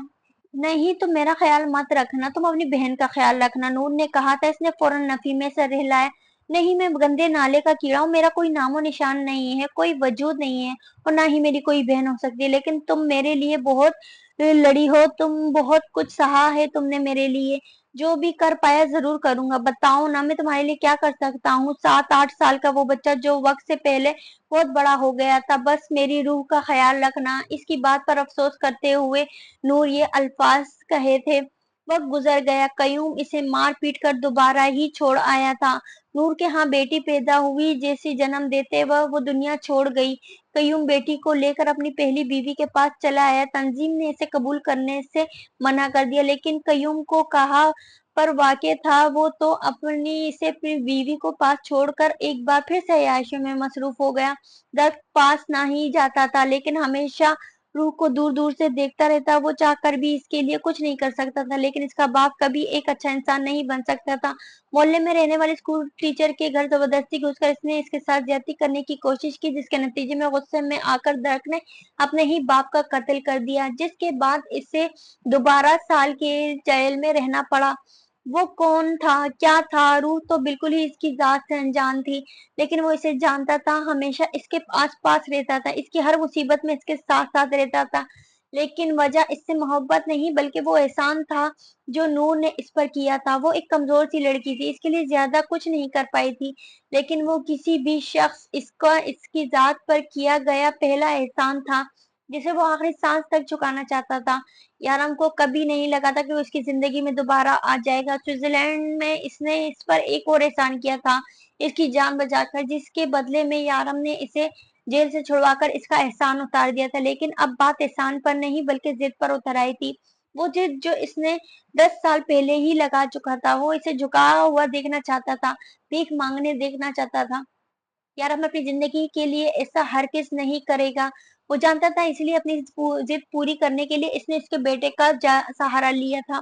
نہیں، تم میرا خیال مت رکھنا، تم اپنی بہن کا خیال رکھنا، نور نے کہا تھا۔ اس نے فوراً نفی میں سر ہلایا۔ نہیں، میں گندے نالے کا کیڑا ہوں، میرا کوئی نام و نشان نہیں ہے، کوئی وجود نہیں ہے، اور نہ ہی میری کوئی بہن ہو سکتی ہے، لیکن تم میرے لیے بہت لڑی ہو، تم بہت کچھ سہا ہے تم نے میرے لیے۔ جو بھی کر پایا ضرور کروں گا، بتاؤ نا میں تمہارے لیے کیا کر سکتا ہوں۔ 7-8 سال کا وہ بچہ جو وقت سے پہلے بہت بڑا ہو گیا تھا، بس میری روح کا خیال رکھنا۔ اس کی بات پر افسوس کرتے ہوئے نور یہ الفاظ کہے تھے۔ وقت گزر گیا، قیوم اسے مار پیٹ کر دوبارہ ہی چھوڑ آیا تھا۔ نور کے ہاں بیٹی پیدا ہوئی، جیسی جنم دیتے وہ دنیا چھوڑ گئی۔ قیوم بیٹی کو لے کر اپنی پہلی بیوی کے پاس چلا آیا۔ تنظیم نے اسے قبول کرنے سے منع کر دیا، لیکن قیوم کو کہاں پر واقع تھا، وہ تو اسے اپنی بیوی کو پاس چھوڑ کر ایک بار پھر سے عیاشیوں میں مصروف ہو گیا۔ درد پاس نہ ہی جاتا تھا، لیکن ہمیشہ روح کو دور دور سے دیکھتا رہتا۔ وہ چاہ کر بھی اس کے لیے کچھ نہیں کر سکتا تھا، لیکن اس کا باپ کبھی ایک اچھا انسان نہیں بن سکتا تھا۔ محلے میں رہنے والے اسکول ٹیچر کے گھر زبردستی گھس کر اس نے اس کے ساتھ زیادتی کرنے کی کوشش کی، جس کے نتیجے میں غصے میں آ کر درک نے اپنے ہی باپ کا قتل کر دیا، جس کے بعد اسے دوبارہ سال کے جیل میں رہنا پڑا۔ وہ کون تھا، کیا تھا؟ روح تو بالکل ہی اس کی ذات سے انجان تھی، لیکن وہ اسے جانتا تھا، ہمیشہ اس کے آس پاس رہتا تھا، اس کی ہر مصیبت میں اس کے ساتھ ساتھ رہتا تھا۔ لیکن وجہ اس سے محبت نہیں بلکہ وہ احسان تھا جو نور نے اس پر کیا تھا۔ وہ ایک کمزور سی لڑکی تھی، اس کے لیے زیادہ کچھ نہیں کر پائی تھی، لیکن وہ کسی بھی شخص اس کی ذات پر کیا گیا پہلا احسان تھا، جسے وہ آخری سانس تک چکانا چاہتا تھا۔ یارم کو کبھی نہیں لگا تھا کہ وہ اس کی زندگی میں دوبارہ آ جائے گا۔ سوئٹزرلینڈ میں اس نے اس پر ایک اور احسان کیا تھا، اس کی جان بچا کر، جس کے بدلے میں یارم نے اسے جیل سے چھڑوا کر اس کا احسان اتار دیا تھا۔ لیکن اب بات احسان پر نہیں بلکہ ضد پر اتر آئی تھی، وہ ضد جو اس نے 10 سال پہلے ہی لگا چکا تھا۔ وہ اسے جھکا ہوا دیکھنا چاہتا تھا، بھیک مانگنے دیکھنا چاہتا تھا۔ یارم اپنی زندگی کے لیے ایسا ہرگز نہیں کرے گا، وہ جانتا تھا، اس لیے اپنی ضد پوری کرنے کے لیے اس نے اس کے بیٹے کا سہارا لیا تھا۔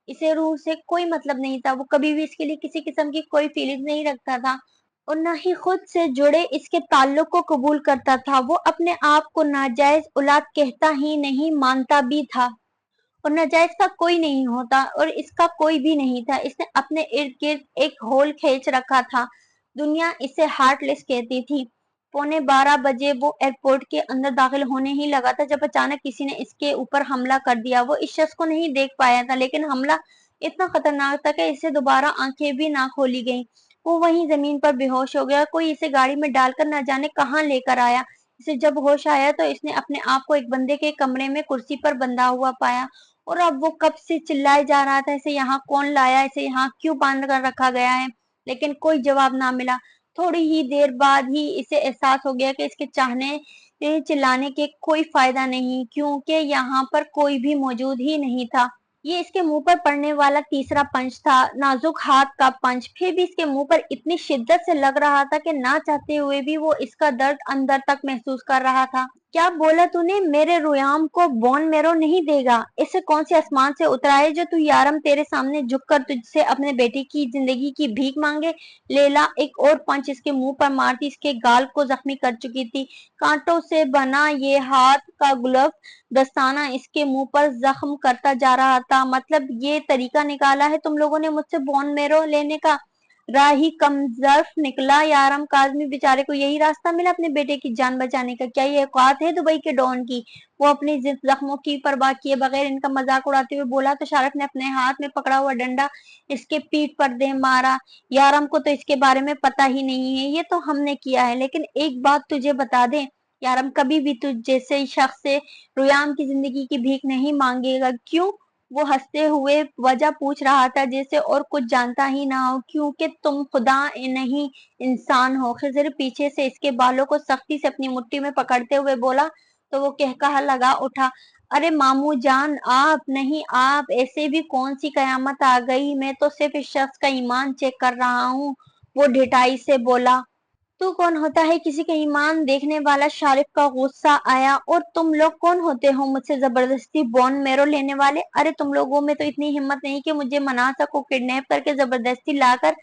اسے روح سے کوئی مطلب نہیں تھا، وہ کبھی بھی اس کے لیے کسی قسم کی کوئی فیلنگ نہیں رکھتا تھا، اور نہ ہی خود سے جڑے اس کے تعلق کو قبول کرتا تھا۔ وہ اپنے آپ کو ناجائز اولاد کہتا ہی نہیں، مانتا بھی تھا، اور ناجائز کا کوئی نہیں ہوتا، اور اس کا کوئی بھی نہیں تھا۔ اس نے اپنے ارد گرد ایک ہول کھینچ رکھا تھا، دنیا اسے ہارٹ لیس کہتی تھی۔ 11:15 بجے وہ ایئرپورٹ کے اندر داخل ہونے ہی لگا تھا جب اچانک کسی نے اس کے اوپر حملہ کر دیا۔ وہ اس شخص کو نہیں دیکھ پایا تھا، لیکن حملہ اتنا خطرناک تھا کہ اسے دوبارہ آنکھیں بھی نہ کھولی گئیں۔ وہ وہیں زمین پر بے ہوش ہو گیا۔ کوئی اسے گاڑی میں ڈال کر نہ جانے کہاں لے کر آیا۔ اسے جب ہوش آیا تو اس نے اپنے آپ کو ایک بندے کے کمرے میں کرسی پر بندھا ہوا پایا، اور اب وہ کب سے چلائے جا رہا تھا، اسے یہاں کون لایا، اسے یہاں کیوں باندھ کر رکھا گیا ہے، لیکن کوئی جواب نہ ملا۔ تھوڑی ہی دیر بعد ہی اسے احساس ہو گیا کہ اس کے چاہنے چلانے کے کوئی فائدہ نہیں، کیونکہ یہاں پر کوئی بھی موجود ہی نہیں تھا۔ یہ اس کے منہ پر پڑنے والا تیسرا پنچ تھا، نازک ہاتھ کا پنچ، پھر بھی اس کے منہ پر اتنی شدت سے لگ رہا تھا کہ نہ چاہتے ہوئے بھی وہ اس کا درد اندر تک محسوس کر رہا تھا۔ کیا بولا تو نے؟ میرے رویام کو بون میرو نہیں دے گا؟ اسے کون سے آسمان سے اترا ہے جو تو یارم تیرے سامنے جھک کر تجھ سے اپنے بیٹے کی زندگی کی بھیک مانگے؟ لیلا ایک اور پنچ اس کے منہ پر مارتی اس کے گال کو زخمی کر چکی تھی۔ کانٹوں سے بنا یہ ہاتھ کا گلف دستانہ اس کے منہ پر زخم کرتا جا رہا تھا۔ مطلب یہ طریقہ نکالا ہے تم لوگوں نے مجھ سے بون میرو لینے کا؟ راہ ہی کم ظرف نکلا یارم کاظمی بیچارے کو یہی راستہ ملا اپنے بیٹے کی جان بچانے کا؟ کیا یہ اوقات ہے دبئی کے ڈون کی؟ وہ اپنی زخموں کی پرواہ کیے بغیر ان کا مذاق اڑاتے ہوئے بولا تو شارف نے اپنے ہاتھ میں پکڑا ہوا ڈنڈا اس کے پیٹھ پر دے مارا۔ یارم کو تو اس کے بارے میں پتہ ہی نہیں ہے، یہ تو ہم نے کیا ہے، لیکن ایک بات تجھے بتا دیں، یارم کبھی بھی تجھ جیسے شخص سے رویام کی زندگی کی بھیک نہیں مانگے گا۔ کیوں؟ وہ ہنستے ہوئے وجہ پوچھ رہا تھا جیسے اور کچھ جانتا ہی نہ ہو۔ کیونکہ تم خدا نہیں انسان ہو۔ خضر پیچھے سے اس کے بالوں کو سختی سے اپنی مٹھی میں پکڑتے ہوئے بولا تو وہ قہقہہ لگا اٹھا۔ अरे मामू जान, आप नहीं, आप ऐसे भी कौन सी कयामत आ गई, मैं तो सिर्फ इस शख्स का ईमान चेक कर रहा हूँ, वो ढिठाई से बोला। तू कौन होता है किसी का ईमान देखने वाला? शारिफ का गुस्सा आया। और तुम लोग कौन होते हो मुझसे जबरदस्ती बॉन मेरो लेने वाले? अरे तुम लोगों में तो इतनी हिम्मत नहीं कि मुझे मना सको, किडनैप करके जबरदस्ती लाकर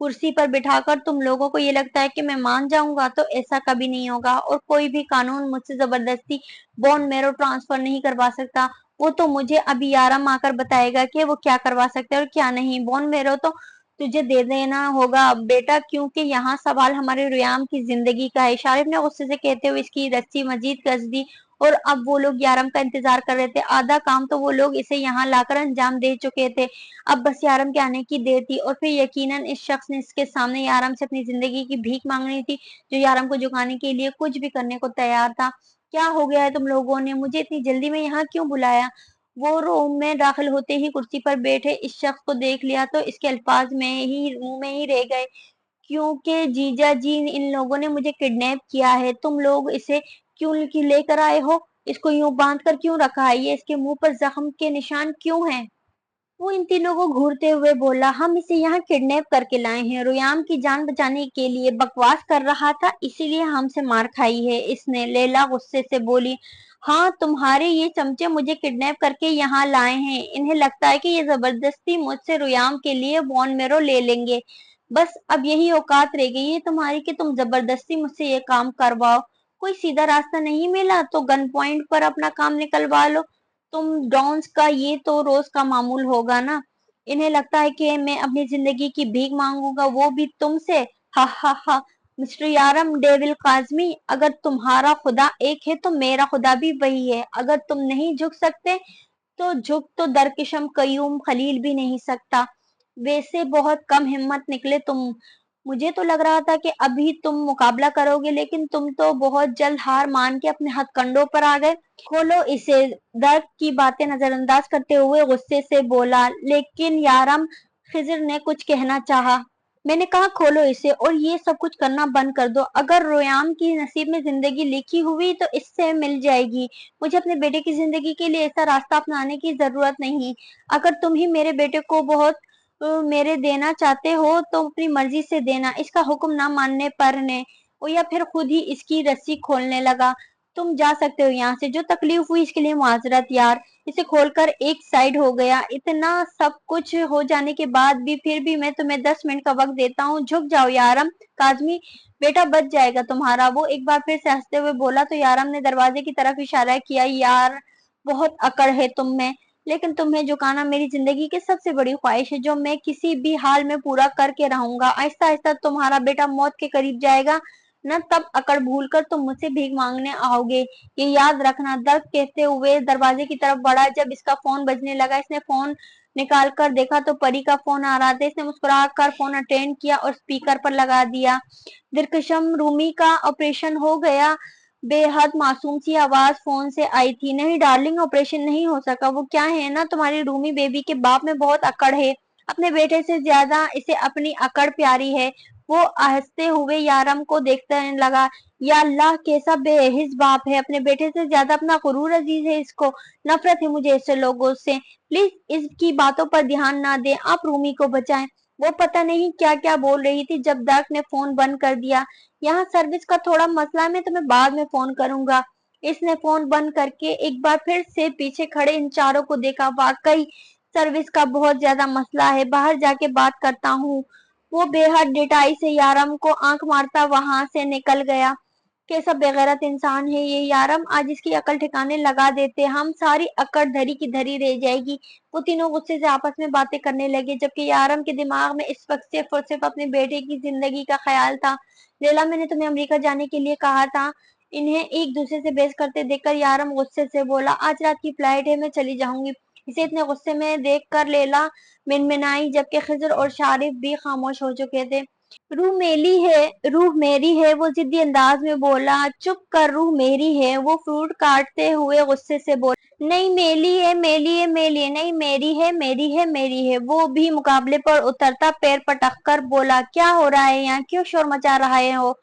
कुर्सी पर बिठाकर तुम लोगों को ये लगता है कि मैं मान जाऊंगा? तो ऐसा कभी नहीं होगा, और कोई भी कानून मुझसे जबरदस्ती बॉन मेरो ट्रांसफर नहीं करवा सकता। वो तो मुझे अभी यारम आकर बताएगा कि वो क्या करवा सकते हैं और क्या नहीं। बॉन मेरो तो तुझे दे देना होगा बेटा, क्योंकि यहाँ सवाल हमारे रुयाम की जिंदगी का है। शारिफ ने गुस्से से कहते हुए इसकी रस्सी मजीद कस दी, और अब वो लोग यारम का इंतजार कर रहे थे। आधा काम तो वो लोग इसे यहाँ लाकर अंजाम दे चुके थे, अब बस यारम के आने की देर थी। और फिर यकीनन इस शख्स ने इसके सामने यारम से अपनी जिंदगी की भीख मांगनी थी, जो यारम को झुकाने के लिए कुछ भी करने को तैयार था। क्या हो गया है तुम लोगों ने? मुझे इतनी जल्दी में यहाँ क्यों बुलाया? वो रूम में दाखिल होते ही कुर्सी पर बैठे इस शख्स को देख लिया तो इसके अल्फाज मुंह में ही रह गए, क्योंकि जीजा जी, इन लोगों ने मुझे किडनैप किया है। तुम लोग इसे क्यों लेकर आए हो? इसको यूं बांध कर क्यों रखा है? ये इसके मुंह पर जख्म के निशान क्यों हैं? वो इन तीनों को घूरते हुए बोला, हम इसे यहाँ किडनैप करके लाए हैं, रुयाम की जान बचाने के लिए। बकवास कर रहा था, इसीलिए हमसे मार खाई है इसने। लैला गुस्से से बोली, हाँ तुम्हारे ये चमचे मुझे किडनैप करके यहाँ लाए हैं, इन्हें लगता है कि ये जबरदस्ती मुझसे रुयाम के लिए बॉन मेरो ले लेंगे। बस अब यही औकात रह गई है तुम्हारी कि तुम जबरदस्ती मुझसे ये काम करवाओ। कोई सीधा रास्ता नहीं मिला तो गन पॉइंट पर अपना काम निकलवा लो। तुम डॉन्स का ये तो रोज का मामूल होगा ना। इन्हें लगता है कि मैं अपनी जिंदगी की भीख मांगूंगा, वो भी तुमसे। हा हा हा। मिस्टर यारम डेविल काजमी, अगर तुम्हारा खुदा एक है तो मेरा खुदा भी वही है। अगर तुम नहीं झुक सकते तो झुक तो दरकिशम कयूम खलील भी नहीं सकता। वैसे बहुत कम हिम्मत निकले तुम। मुझे तो लग रहा था कि अभी तुम मुकाबला करोगे, लेकिन तुम तो बहुत जल्द हार मान के अपने हथकंडों पर आ गए। खोलो इसे, दर्द की बातें नजरअंदाज करते हुए गुस्से से बोला। लेकिन यारम, खिजर ने कुछ कहना चाहा। मैंने कहा खोलो इसे और ये सब कुछ करना बंद कर दो। अगर रोयाम की नसीब में जिंदगी लिखी हुई तो इससे मिल जाएगी। मुझे अपने बेटे की जिंदगी के लिए ऐसा रास्ता अपनाने की जरूरत नहीं। अगर तुम ही मेरे बेटे को बहुत मेरे देना चाहते हो तो अपनी मर्जी से देना, इसका हुक्म ना मानने पर ने। और या फिर खुद ही इसकी रस्सी खोलने लगा। तुम जा सकते हो यहाँ से, जो तकलीफ हुई इसके लिए मुआजरत यार। इसे खोलकर एक साइड हो गया। इतना सब कुछ हो जाने के बाद भी फिर भी मैं तुम्हें 10 मिनट का वक्त देता हूँ, झुक जाओ यारम। काजमी बेटा बच जाएगा तुम्हारा, वो एक बार फिर से हंसते हुए बोला। तो यारम ने दरवाजे की तरफ इशारा किया। यार बहुत अकड़ है तुम में, लेकिन तुम्हें झुकाना मेरी जिंदगी की सबसे बड़ी ख्वाहिश है, जो मैं किसी भी हाल में पूरा करके रहूंगा। आहिस्ता आहिस्ता तुम्हारा बेटा मौत के करीब जाएगा न, तब अकड़ भूल कर तुम मुझसे भीख मांगने आओगे, ये याद रखना। दर्द कहते हुए दरवाजे की तरफ बढ़ा। जब इसका फोन बजने लगा, इसने फोन निकाल कर देखा तो परी का फोन आ रहा था। इसने मुस्कुरा कर फोन अटेंड किया और स्पीकर पर लगा दिया। दिरकशम रूमी का ऑपरेशन हो गया, बेहद मासूम सी आवाज फोन से आई थी। नहीं डार्लिंग, ऑपरेशन नहीं हो सका। वो क्या है ना, तुम्हारी रूमी बेबी के बाप में बहुत अकड़ है, अपने बेटे से ज्यादा इसे अपनी अकड़ प्यारी है। वो हंसते हुए यारम को देखते लगा। या अल्लाह, कैसा बेहिस बाप है, अपने बेटे से ज्यादा अपना गुरूर अजीज है इसको। नफरत है मुझे ऐसे लोगों से। प्लीज इसकी बातों पर ध्यान ना दें, आप रूमी को बचाएं। वो पता नहीं क्या क्या बोल रही थी जब दर्क ने फोन बंद कर दिया। यहाँ सर्विस का थोड़ा मसला है, मैं तुम्हें बाद में फोन करूंगा। इसने फोन बंद करके एक बार फिर से पीछे खड़े इन चारों को देखा। वाकई सर्विस का बहुत ज्यादा मसला है, बाहर जाके बात करता हूँ। वो बेहद डिटाई से यारम को आंख मारता वहां से निकल गया। कैसा बेगैरत इंसान है ये यारम, आज इसकी अकल ठिकाने लगा देते, हम सारी अकड़ धरी की धरी रह जाएगी। वो तीनों गुस्से से आपस में बातें करने लगे, जबकि यारम के दिमाग में इस वक्त सिर्फ और सिर्फ अपने बेटे की जिंदगी का ख्याल था। लैला, मैंने तुम्हें अमेरिका जाने के लिए कहा था। इन्हें एक दूसरे से बहस करते देखकर यारम गुस्से से बोला, आज रात की फ्लाइट है, मैं चली जाऊंगी। इसे इतने गुस्से में देखकर लैला मिनमिनाई, जबकि खिजर और शारिफ भी खामोश हो चुके थे। रूह मेरी है, वो जिद्दी अंदाज में बोला। चुप कर, रूह मेरी है, वो फ्रूट काटते हुए गुस्से से बोला। नहीं मेली है, मेली है, मेली है, नहीं मेरी है, मेरी है, मेरी है। वो भी मुकाबले पर उतरता पैर पटक कर बोला, क्या हो रहा है यहाँ, क्यों शोर मचा रहा है हो?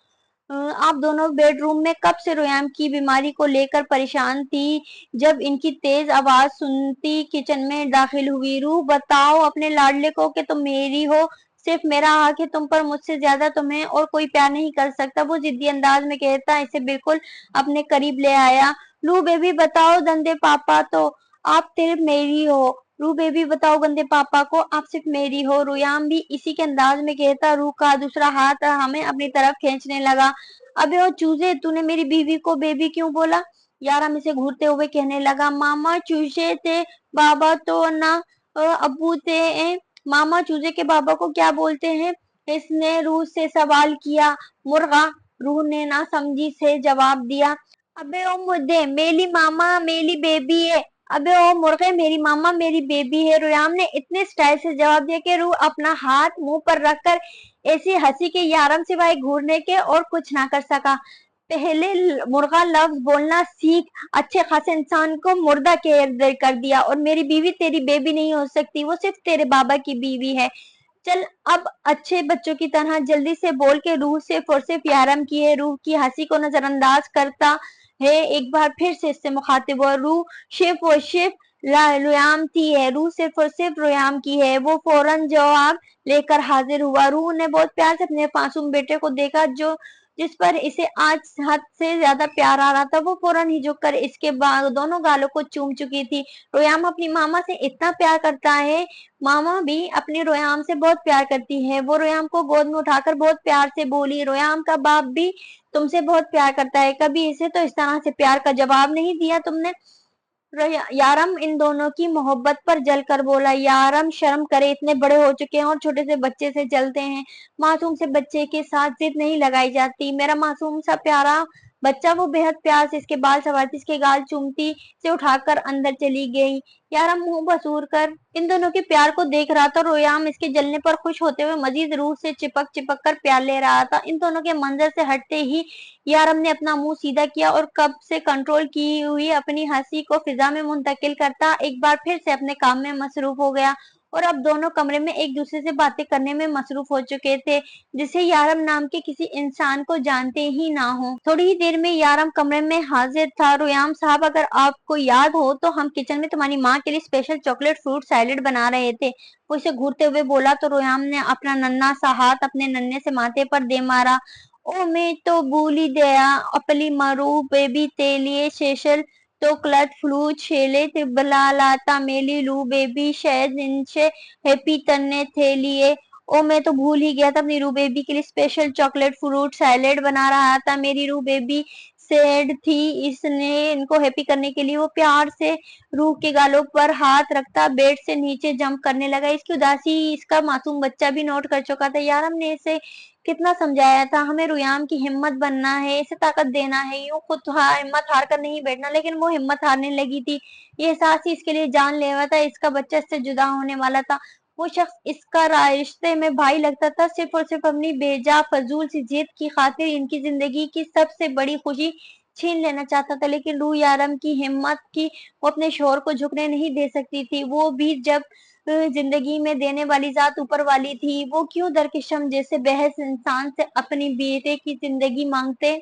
आप दोनों बेडरूम में कब से रुयाम की बीमारी को लेकर परेशान थी? जब इनकी तेज आवाज सुनती किचन में दाखिल हुई। रूह बताओ अपने लाडले को कि तुम मेरी हो, सिर्फ मेरा हक है तुम पर, मुझसे ज्यादा तुम्हें और कोई प्यार नहीं कर सकता, वो जिद्दी अंदाज में कहता इसे बिल्कुल अपने करीब ले आया। रू बेबी बताओ गंदे पापा तो आप सिर्फ मेरी हो। रू बेबी बताओ गंदे पापा को आप सिर्फ मेरी हो। रुयाम भी इसी के अंदाज में कहता रूह का दूसरा हाथ हमें अपनी तरफ खींचने लगा। अबे ओ चूजे, तूने मेरी बीवी को बेबी क्यों बोला? याराम इसे घूरते हुए कहने लगा, मामा चूजे थे, बाबा तो ना अब्बू थे। मामा चूजे के बाबा को क्या बोलते हैं? इसने रूह से सवाल किया। मुर्गा, रूह ने ना समझी से जवाब दिया। अबे ओ मुद्दे, मेरी मामा मेरी बेबी है। अबे ओ मुर्गे, मेरी मामा मेरी बेबी है। रुयाम ने इतने स्टाइल से जवाब दिया कि रूह अपना हाथ मुंह पर रखकर ऐसी हंसी के यारम सिवाय घूरने के और कुछ ना कर सका। पहले मुर्गा लफ्ज बोलना सीख, अच्छे खासे इंसान को मुर्दा कह कर दिया। और मेरी बीवी तेरी बेबी नहीं हो सकती, वो सिर्फ तेरे बाबा की बीवी है। चल अब अच्छे बच्चों की तरह जल्दी से बोल के रूह सिर्फ और सिर्फ यारम की है। रूह की हंसी को नजरअंदाज करता है एक बार फिर से इससे मुखातिब हुआ। रूह सिर्फ और सिर्फ रुयाम की है, रूह सिर्फ और सिर्फ रुयाम की है। वो फौरन जवाब लेकर हाजिर हुआ। रूह ने बहुत प्यार से अपने मासूम बेटे को देखा जो जिस पर इसे आज हद से ज्यादा प्यार आ रहा था। वो फौरन ही झुककर इसके दोनों गालों को चूम चुकी थी। रुयाम अपनी मामा से इतना प्यार करता है, मामा भी अपने रुयाम से बहुत प्यार करती है। वो रुयाम को गोद में उठाकर बहुत प्यार से बोली, रुयाम का बाप भी तुमसे बहुत प्यार करता है, कभी इसे तो इस तरह से प्यार का जवाब नहीं दिया तुमने। यारम इन दोनों की मोहब्बत पर जलकर बोला, यारम शर्म करे, इतने बड़े हो चुके हैं और छोटे से बच्चे से जलते हैं। मासूम से बच्चे के साथ जिद नहीं लगाई जाती। मेरा मासूम सा प्यारा बच्चा, वो बेहद प्यार से इसके बाल संवारती, इसके गाल चूमती, से उठाकर अंदर चली गई। यारम मुंह बसूर कर इन दोनों के प्यार को देख रहा था। रोयाम इसके जलने पर खुश होते हुए मजीद रूह से चिपक चिपक कर प्यार ले रहा था। इन दोनों के मंजर से हटते ही यारम ने अपना मुंह सीधा किया और कब से कंट्रोल की हुई अपनी हंसी को फिजा में मुंतकिल करता एक बार फिर से अपने काम में मसरूफ हो गया। और अब दोनों कमरे में एक दूसरे से बातें करने में मसरूफ हो चुके थे, जिसे यारम नाम के किसी इंसान को जानते ही ना हो। थोड़ी ही देर में यारम कमरे में हाजिर था। रुयाम साहब, अगर आपको याद हो तो हम किचन में तुम्हारी माँ के लिए स्पेशल चॉकलेट फ्रूट सैलेड बना रहे थे। वो इसे घूरते हुए बोला तो रुयाम ने अपना नन्हा सा हाथ अपने नन्हे से माथे पर दे मारा। ओ मैं तो भूल ही गया, अपनी मरू बेबी तेलिए स्पेशल चॉकलेट फ्लूट शेले तिबला लाता मेली लू बेबी शायद इनसे हैप्पी तन्ने थे लिए। ओ मैं तो भूल ही गया था, अपनी रू बेबी के लिए स्पेशल चॉकलेट फ्रूट सैलेड बना रहा था। मेरी रू बेबी सैड थी, इसने इनको हैप्पी करने के लिए वो प्यार से रूह के गालों पर हाथ रखता बेड से नीचे जंप करने लगा। इसकी उदासी इसका मासूम बच्चा भी नोट कर चुका था। यार हमने इसे कितना समझाया था, हमें रुयाम की हिम्मत बनना है, इसे ताकत देना है, यूं खुद हिम्मत हार कर नहीं बैठना। लेकिन वो हिम्मत हारने लगी थी। ये एहसास ही इसके लिए जानलेवा था। इसका बच्चा इससे जुदा होने वाला था। वो शख्स इसका रिश्ते में भाई लगता था, सिर्फ और सिर्फ अपनी बेजा फजूल सी जिद की खातिर इनकी जिंदगी की सबसे बड़ी खुशी छीन लेना चाहता था। लेकिन रूह यारम की हिम्मत की वो अपने शोहर को झुकने नहीं दे सकती थी। वो भी जब जिंदगी में देने वाली जात ऊपर वाली थी, वो क्यों दरकिशम जैसे बहस इंसान से अपनी बेटे की जिंदगी मांगते।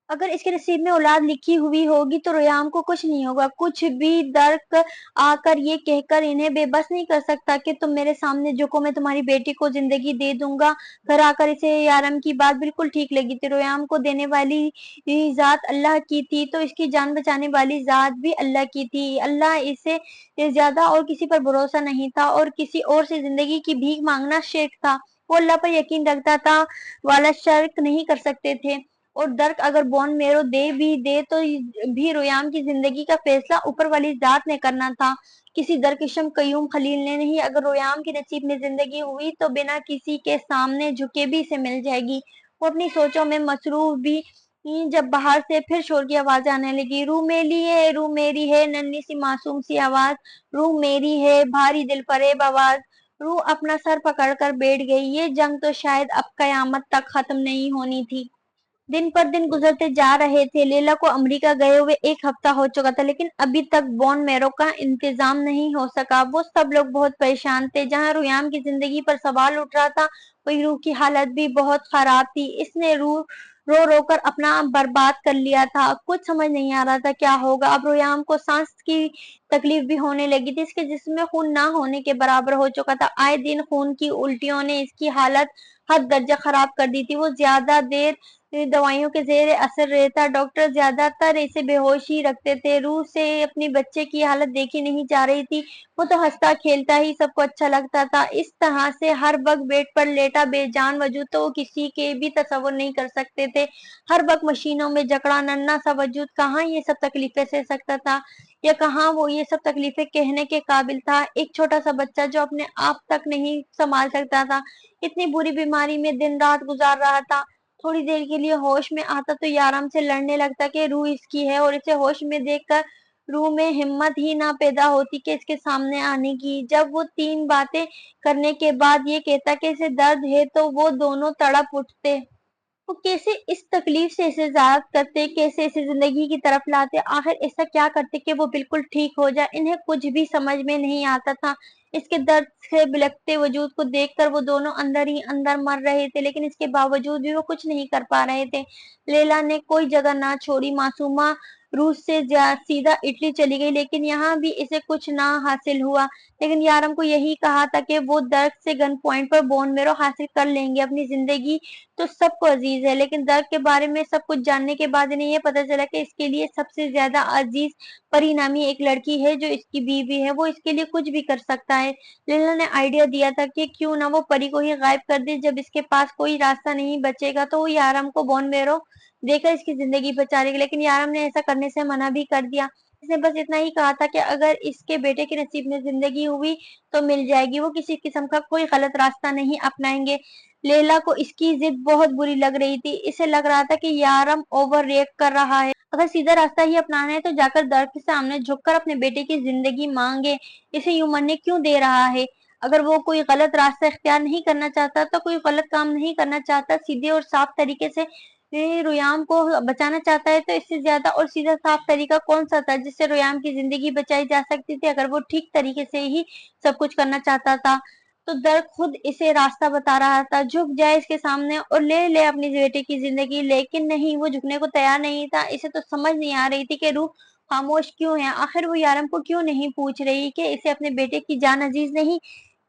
अगर इसके नसीब में औलाद लिखी हुई होगी तो रुयाम को कुछ नहीं होगा। कुछ भी दर्क आकर ये कहकर इन्हें बेबस नहीं कर सकता कि तुम मेरे सामने झुको, मैं तुम्हारी बेटी को जिंदगी दे दूंगा। घर आकर इसे यारम की बात बिल्कुल ठीक लगी थी। रुयाम को देने वाली जात अल्लाह की थी तो इसकी जान बचाने वाली जात भी अल्लाह की थी। अल्लाह इसे ज्यादा और किसी पर भरोसा नहीं था और किसी और से जिंदगी की भीख मांगना शिर्क था। वो अल्लाह पर यकीन रखता था, वाला शर्क नहीं कर सकते थे। और दर्क अगर बोन मेरो दे भी दे तो भी रुयाम की जिंदगी का फैसला ऊपर वाली जात ने करना था, किसी दरकिशम कयूम खलील ने नहीं। अगर रुयाम की नसीब में जिंदगी हुई तो बिना किसी के सामने झुके भी इसे मिल जाएगी। वो अपनी सोचों में मसरूफ भी जब बाहर से फिर शोर की आवाज आने लगी। रूह मेरी है, रूह मेरी है, नन्ही सी मासूम सी आवाज, रूह मेरी है, भारी दिल फरेब आवाज। रूह अपना सर पकड़कर बैठ गई। ये जंग तो शायद अब कयामत तक खत्म नहीं होनी थी। दिन पर दिन गुजरते जा रहे थे। लैला को अमेरिका गए हुए एक हफ्ता हो चुका था, लेकिन अभी तक बोन मैरो का इंतजाम नहीं हो सका। वो सब लोग बहुत परेशान थे। जहां रुयाम की जिंदगी पर सवाल उठ रहा था, वही रूह की हालत भी बहुत खराब थी। इसने रूह रो रो कर अपना बर्बाद कर लिया था। कुछ समझ नहीं आ रहा था क्या होगा। अब रोयाम को सांस की तकलीफ भी होने लगी थी। इसके जिस्म में खून ना होने के बराबर हो चुका था। आए दिन खून की उल्टियों ने इसकी हालत हद दर्जा खराब कर दी थी। वो ज्यादा देर दवाइयों के जेर असर रहता। डॉक्टर ज्यादातर इसे बेहोश ही रखते थे। रूह से अपनी बच्चे की हालत देखी नहीं जा रही थी। वो तो हंसता खेलता ही सबको अच्छा लगता था। इस तरह से हर वक्त बेड पर लेटा बेजान वजूद तो वो किसी के भी तस्वुर नहीं कर सकते थे। हर वक्त मशीनों में जकड़ा नन्हा सा वजूद कहाँ ये सब तकलीफें सह सकता था, या कहाँ वो ये सब तकलीफें कहने के काबिल था। एक छोटा सा बच्चा जो अपने आप तक नहीं संभाल सकता था, इतनी बुरी बीमारी में दिन रात गुजार रहा था। थोड़ी देर के लिए होश में आता तो ये आराम से लड़ने लगता कि रूह इसकी है, और इसे होश में देखकर रूह में हिम्मत ही ना पैदा होती कि इसके सामने आने की। जब वो 3 बातें करने के बाद ये कहता कि इसे दर्द है तो वो दोनों तड़प उठते। वो कैसे इस तकलीफ से इसे आजाद करते, कैसे इसे जिंदगी की तरफ लाते, आखिर ऐसा क्या करते कि वो बिल्कुल ठीक हो जाए। इन्हें कुछ भी समझ में नहीं आता था। इसके दर्द से बिलखते वजूद को देखकर वो दोनों अंदर ही अंदर मर रहे थे, लेकिन इसके बावजूद भी वो कुछ नहीं कर पा रहे थे। लैला ने कोई जगह ना छोड़ी। मासूमा रूस से सीधा इटली चली गई, लेकिन यहाँ भी इसे कुछ ना हासिल हुआ। लेकिन यारम को यही कहा था कि वो दर्द से गन पॉइंट पर बोन मेरो हासिल कर लेंगे। अपनी जिंदगी तो सबको अजीज है, लेकिन दर्द के बारे में सब कुछ जानने के बाद इन्हें ये पता चला कि इसके लिए सबसे ज्यादा अजीज परी नामी एक लड़की है जो इसकी बीवी है। वो इसके लिए कुछ भी कर सकता है। लीला ने आइडिया दिया था कि क्यों ना वो परी को ही गायब कर दे। जब इसके पास कोई रास्ता नहीं बचेगा तो वो यारम को बोन मेरो देकर इसकी जिंदगी बचा लेगी, लेकिन यारम ने ऐसा करने से मना भी कर दिया। इसने बस इतना ही कहा था कि अगर इसके बेटे के नसीब में जिंदगी हुई तो मिल जाएगी, वो किसी किस्म का कोई गलत रास्ता नहीं अपनाएंगे। लैला को इसकी जिद बहुत बुरी लग रही थी। इसे लग रहा था कि यारम ओवर रिएक्ट कर रहा है। अगर सीधा रास्ता ही अपनाना है तो जाकर दर्द के सामने झुककर अपने बेटे की जिंदगी मांगे। इसे यूं मरने क्यों दे रहा है? अगर वो कोई गलत रास्ता इख्तियार नहीं करना चाहता, तो कोई गलत काम नहीं करना चाहता, सीधे और साफ तरीके से रुयाम को बचाना चाहता है, तो इससे ज्यादा और सीधा साफ तरीका कौन सा था जिससे रुयाम की जिंदगी बचाई जा सकती थी, अगर वो ठीक तरीके से ही सब कुछ करना चाहता था। तो दर्द खुद इसे रास्ता बता रहा था। झुक जाए इसके सामने और ले ले अपनी बेटे की जिंदगी, लेकिन नहीं, वो झुकने को तैयार नहीं था। इसे तो समझ नहीं आ रही थी कि रूह खामोश क्यों है। आखिर वो यारम को क्यों नहीं पूछ रही कि इसे अपने बेटे की जान अजीज नहीं?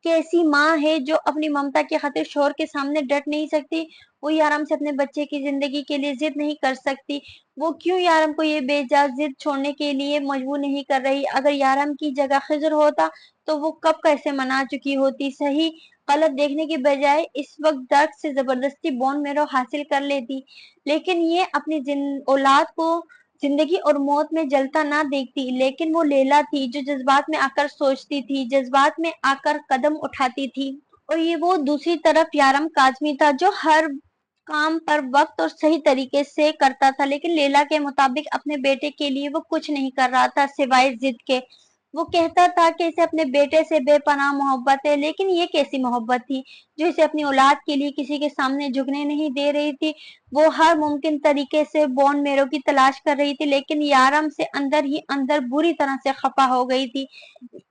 कैसी माँ है जो अपनी ममता की खातिर शोहर के सामने डट नहीं सकती? वो यारम से अपने बच्चे की जिंदगी के लिए जिद नहीं कर सकती? वो क्यों यारम को ये बेजा जिद छोड़ने के लिए मजबूर नहीं कर रही? अगर यारम की जगह खिजर होता तो वो कब कैसे मना चुकी होती। सही गलत देखने की बजाय इस वक्त दर्द से जबरदस्ती बोन मेरो हासिल कर लेती, लेकिन ये अपनी औलाद को जिंदगी और मौत में जलता ना देखती। लेकिन वो लैला थी जो जज्बात में आकर सोचती थी, जज्बात में आकर कदम उठाती थी। और ये वो दूसरी तरफ यारम काजमी था जो हर काम पर वक्त और सही तरीके से करता था, लेकिन लैला के मुताबिक अपने बेटे के लिए वो कुछ नहीं कर रहा था सिवाय जिद के। वो कहता था कि इसे अपने बेटे से बेपनाह मोहब्बत है, लेकिन ये कैसी मोहब्बत थी जो इसे अपनी औलाद के लिए किसी के सामने झुकने नहीं दे रही थी। वो हर मुमकिन तरीके से बॉन मेरो की तलाश कर रही थी, लेकिन यारम से अंदर ही अंदर बुरी तरह से खफा हो गई थी।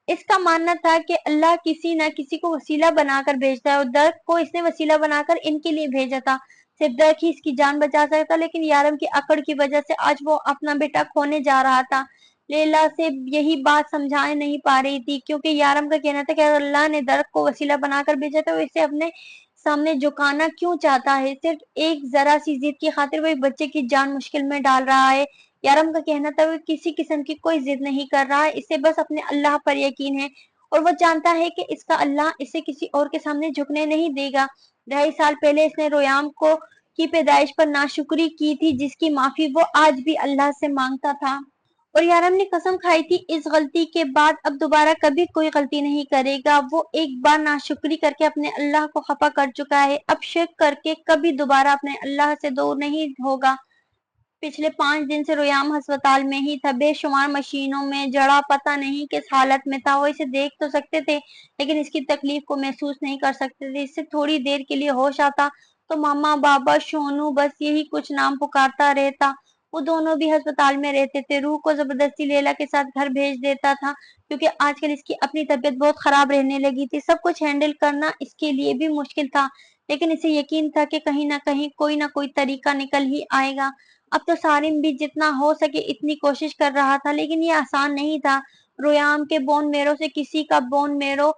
इसका मानना था कि अल्लाह किसी न किसी को वसीला बनाकर भेजता है, और दर्द को इसने वसीला बनाकर इनके लिए भेजा था। सिर्फ दर्द ही इसकी जान बचा सकता, लेकिन यारम की अकड़ की वजह से आज वो अपना बेटा खोने जा रहा था। लैला से यही बात समझा नहीं पा रही थी, क्योंकि यारम का कहना था कि अगर अल्लाह ने दर्द को वसीला बनाकर भेजा तो इसे अपने सामने झुकाना क्यों चाहता है? सिर्फ एक जरा सी जिद की खातिर वो एक बच्चे की जान मुश्किल में डाल रहा है। यारम का कहना था वो किसी किस्म की कोई जिद नहीं कर रहा है, इसे बस अपने अल्लाह पर यकीन है, और वो जानता है कि इसका अल्लाह इसे किसी और के सामने झुकने नहीं देगा। 2.5 साल पहले इसने रोयाम को की पैदाइश पर नाशुक्री की थी, जिसकी माफी वो आज भी अल्लाह से मांगता था। और यारम ने कसम खाई थी इस गलती के बाद अब दोबारा कभी कोई गलती नहीं करेगा। वो एक बार नाशुक्री करके अपने अल्लाह को खफा कर चुका है, अब शिर्क करके कभी दोबारा अपने अल्लाह से दूर नहीं होगा। पिछले 5 दिन से रोयाम अस्पताल में ही था, बेशुमार मशीनों में जड़ा, पता नहीं किस हालत में था। वो इसे देख तो सकते थे, लेकिन इसकी तकलीफ को महसूस नहीं कर सकते थे। इससे थोड़ी देर के लिए होश आता तो मामा, बाबा, सोनू, बस यही कुछ नाम पुकारता रहता। وہ دونوں بھی ہسپتال میں رہتے تھے. روح کو زبردستی لیلا کے ساتھ گھر بھیج دیتا تھا کیونکہ آج کل اس کی اپنی طبیعت بہت خراب رہنے لگی تھی. سب کچھ ہینڈل کرنا اس کے لیے بھی مشکل تھا لیکن اسے یقین تھا کہ کہیں نہ کہیں کوئی نہ کوئی طریقہ نکل ہی آئے گا. اب تو سارم بھی جتنا ہو سکے اتنی کوشش کر رہا تھا لیکن یہ آسان نہیں تھا. رویام کے بون میرو سے کسی کا بون میرو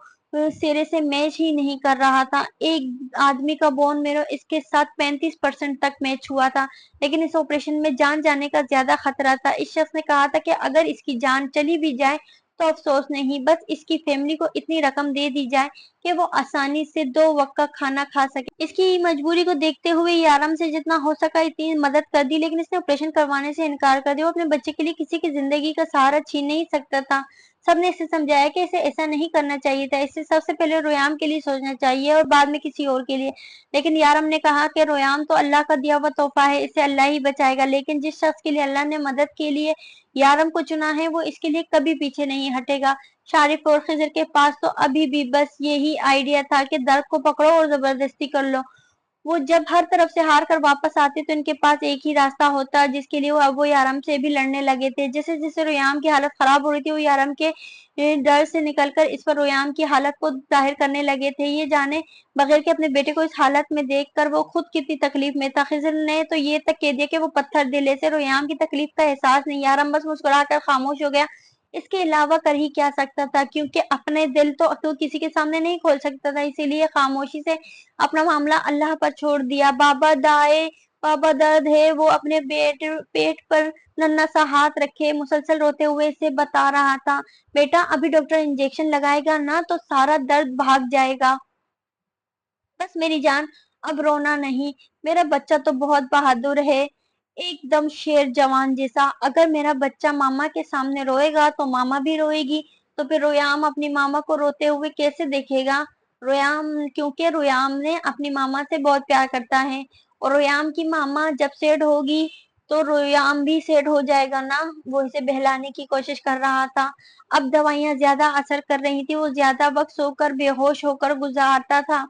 سرے سے میچ ہی نہیں کر رہا تھا. ایک آدمی کا بون میرو اس کے ساتھ 35% تک میچ ہوا تھا لیکن اس آپریشن میں جان جانے کا زیادہ خطرہ تھا. اس شخص نے کہا تھا کہ اگر اس کی جان چلی بھی جائے تو افسوس نہیں, بس اس کی فیملی کو اتنی رقم دے دی جائے کہ وہ آسانی سے 2 وقت کا کھانا کھا سکے. اس کی مجبوری کو دیکھتے ہوئے یارم سے جتنا ہو سکا اتنی مدد کر دی لیکن اس نے آپریشن کروانے سے انکار کر دیا. وہ اپنے بچے کے لیے کسی کی زندگی کا سہارا چھین نہیں سکتا تھا. سب نے اسے سمجھایا کہ اسے ایسا نہیں کرنا چاہیے تھا, اسے سب سے پہلے رویام کے لیے سوچنا چاہیے اور بعد میں کسی اور کے لیے. لیکن یارم نے کہا کہ رویام تو اللہ کا دیا ہوا تحفہ ہے, اسے اللہ ہی بچائے گا. لیکن جس شخص کے لیے اللہ نے مدد کے لیے یارم کو چنا ہے وہ اس کے لیے کبھی پیچھے نہیں ہٹے گا. شارف اور خضر کے پاس تو ابھی بھی بس یہی آئیڈیا تھا کہ درد کو پکڑو اور زبردستی کر لو. وہ جب ہر طرف سے ہار کر واپس آتے تو ان کے پاس ایک ہی راستہ ہوتا جس کے لیے وہ اب یارم سے بھی لڑنے لگے تھے. جیسے جیسے رویام کی حالت خراب ہو رہی تھی وہ یارم کے ڈر سے نکل کر اس پر رویام کی حالت کو ظاہر کرنے لگے تھے, یہ جانے بغیر کہ اپنے بیٹے کو اس حالت میں دیکھ کر وہ خود کتنی تکلیف میں تھا. خضر نے تو یہ تک کہہ دیا کہ وہ پتھر دل سے رویام کی تکلیف کا احساس نہیں. یارم بس مسکرا کر خاموش ہو گیا. اس کے علاوہ کر ہی کیا سکتا تھا کیونکہ اپنے دل تو کسی کے سامنے نہیں کھول سکتا تھا, اسی لیے خاموشی سے اپنا معاملہ اللہ پر چھوڑ دیا. بابا درد ہے, وہ اپنے پیٹ پر ننھا سا ہاتھ رکھے مسلسل روتے ہوئے اسے بتا رہا تھا. بیٹا ابھی ڈاکٹر انجیکشن لگائے گا نا تو سارا درد بھاگ جائے گا. بس میری جان اب رونا نہیں, میرا بچہ تو بہت بہادر ہے, ایک دم شیر جوان جیسا. اگر میرا بچہ ماما کے سامنے روئے گا تو ماما بھی روئے گی, تو پھر رویام اپنی ماما کو روتے ہوئے کیسے دیکھے گا. کیونکہ رویام نے اپنی ماما سے بہت پیار کرتا ہے اور رویام کی ماما جب سیڈ ہوگی تو رویام بھی سیڈ ہو جائے گا نا. وہ اسے بہلانے کی کوشش کر رہا تھا. اب دوائیاں زیادہ اثر کر رہی تھی, وہ زیادہ وقت سو کر بے ہوش ہو کر گزارتا تھا.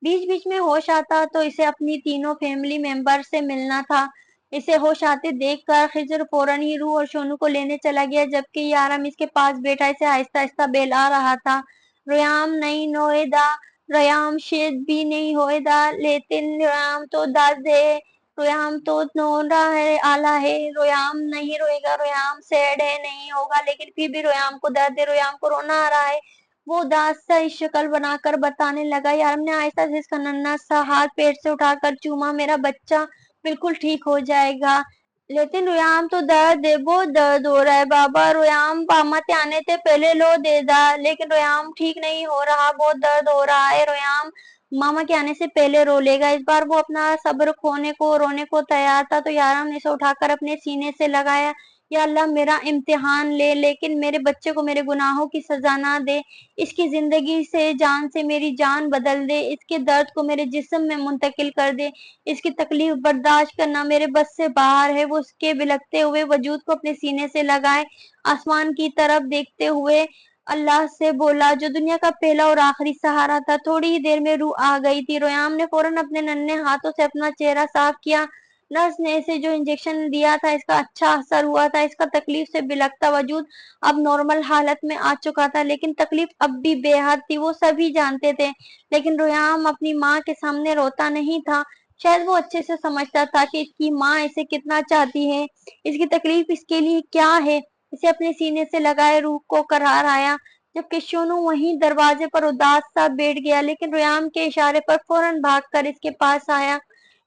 بیچ بیچ میں ہوش آتا تو اسے اپنی تینوں فیملی ممبر سے ملنا تھا. اسے ہوش آتے دیکھ کر خضر فوراً ہی روح اور شونو کو لینے چلا گیا جبکہ یارم اس کے پاس بیٹھا اسے آہستہ آہستہ بہلا رہا تھا. رویام نہیں نوئے دا, رویام شید بھی نہیں ہوئے دا, لیکن رویام تو درد ہے, رویام تو نورا ہے, آلہ ہے, رویام نہیں روئے گا, رویام سیڈ ہے نہیں ہوگا لیکن پھر بھی رویام کو درد ہے, رویام کو رونا آ رہا ہے. وہ اداس سا شکل بنا کر بتانے لگا. یارم نے آہستہ سے اس کا ننھا سا ہاتھ پیٹ سے اٹھا کر چوما. میرا بچہ بالکل ٹھیک ہو جائے گا. لیکن رویام تو درد ہے, بہت درد ہو رہا ہے بابا, رویام ماما تے آنے تے پہلے لو دے دا. لیکن رویام ٹھیک نہیں ہو رہا, بہت درد ہو رہا ہے, رویام ماما کے آنے سے پہلے رو لے گا. اس بار وہ اپنا صبر کھونے کو رونے کو تیار تھا تو یارم نے اسے اٹھا کر اپنے سینے سے لگایا. یا اللہ میرا امتحان لے لیکن میرے بچے کو میرے گناہوں کی سزا نہ دے, اس کی زندگی سے جان سے میری جان بدل دے, اس کے درد کو میرے جسم میں منتقل کر دے, اس کی تکلیف برداشت کرنا میرے بس سے باہر ہے. وہ اس کے بلکتے ہوئے وجود کو اپنے سینے سے لگائے آسمان کی طرف دیکھتے ہوئے اللہ سے بولا جو دنیا کا پہلا اور آخری سہارا تھا. تھوڑی ہی دیر میں روح آ گئی تھی. رویام نے فوراً اپنے ننھے ہاتھوں سے اپنا چہرہ صاف کیا. نرس نے اسے جو انجیکشن دیا تھا اس کا اچھا اثر ہوا تھا. اس کا تکلیف سے بلکتا وجود اب نارمل حالت میں آ چکا تھا لیکن تکلیف اب بھی بے حد تھی, وہ سبھی جانتے تھے. لیکن رویام اپنی ماں کے سامنے روتا نہیں تھا. شاید وہ اچھے سے سمجھتا تھا کہ اس کی ماں اسے کتنا چاہتی ہے, اس کی تکلیف اس کے لیے کیا ہے. اسے اپنے سینے سے لگائے روح کو قرار آیا جبکہ شونو وہیں دروازے پر اداس سا بیٹھ گیا لیکن رویام کے اشارے پر فوراً بھاگ کر اس کے پاس آیا.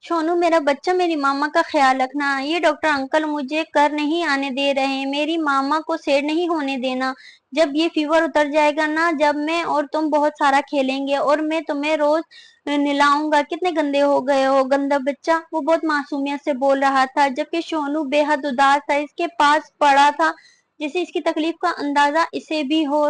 شونو میرا بچہ, میری ماما کا خیال رکھنا. یہ ڈاکٹر انکل مجھے کر نہیں آنے دے رہے ہیں, میری ماما کو سیڈ نہیں ہونے دینا. جب یہ فیور اتر جائے گا نا, جب میں اور تم بہت سارا کھیلیں گے اور میں تمہیں روز نلاؤں گا. کتنے گندے ہو گئے ہو گندا بچہ. وہ بہت معصومیت سے بول رہا تھا جبکہ شونو بے حد اداس تھا. اس کے پاس پڑا تھا جسے اس کی تکلیف کا اندازہ اسے بھی ہو.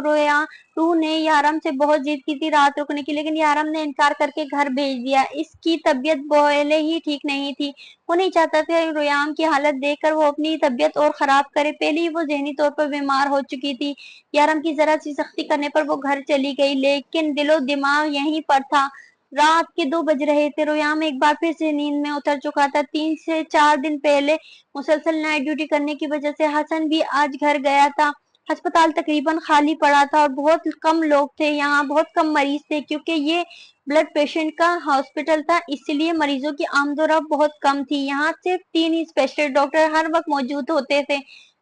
روح نے یارم سے بہت ضد کی تھی رات رکنے کی لیکن یارم نے انکار کر کے گھر بھیج دیا. اس کی طبیعت پہلے ہی ٹھیک نہیں تھی. وہ نہیں چاہتا تھا رویام کی حالت دیکھ کر وہ اپنی طبیعت اور خراب کرے. پہلے ہی وہ ذہنی طور پر بیمار ہو چکی تھی. یارم کی ذرا سی سختی کرنے پر وہ گھر چلی گئی لیکن دل و دماغ یہیں پر تھا. رات کے 2 بج رہے تھے، رویام ایک بار پھر سے نیند میں اتر چکا تھا۔ 3 سے 4 دن پہلے مسلسل نائٹ ڈیوٹی کرنے کی وجہ سے حسن بھی آج گھر گیا تھا۔ ہسپتال تقریباً خالی پڑا تھا اور بہت کم لوگ تھے یہاں، بہت کم مریض تھے کیونکہ یہ بلڈ پیشنٹ کا ہاسپٹل تھا، اس لیے مریضوں کی آمد و رفت بہت کم تھی۔ یہاں صرف 3 ہی اسپیشلسٹ ڈاکٹر ہر وقت موجود ہوتے تھے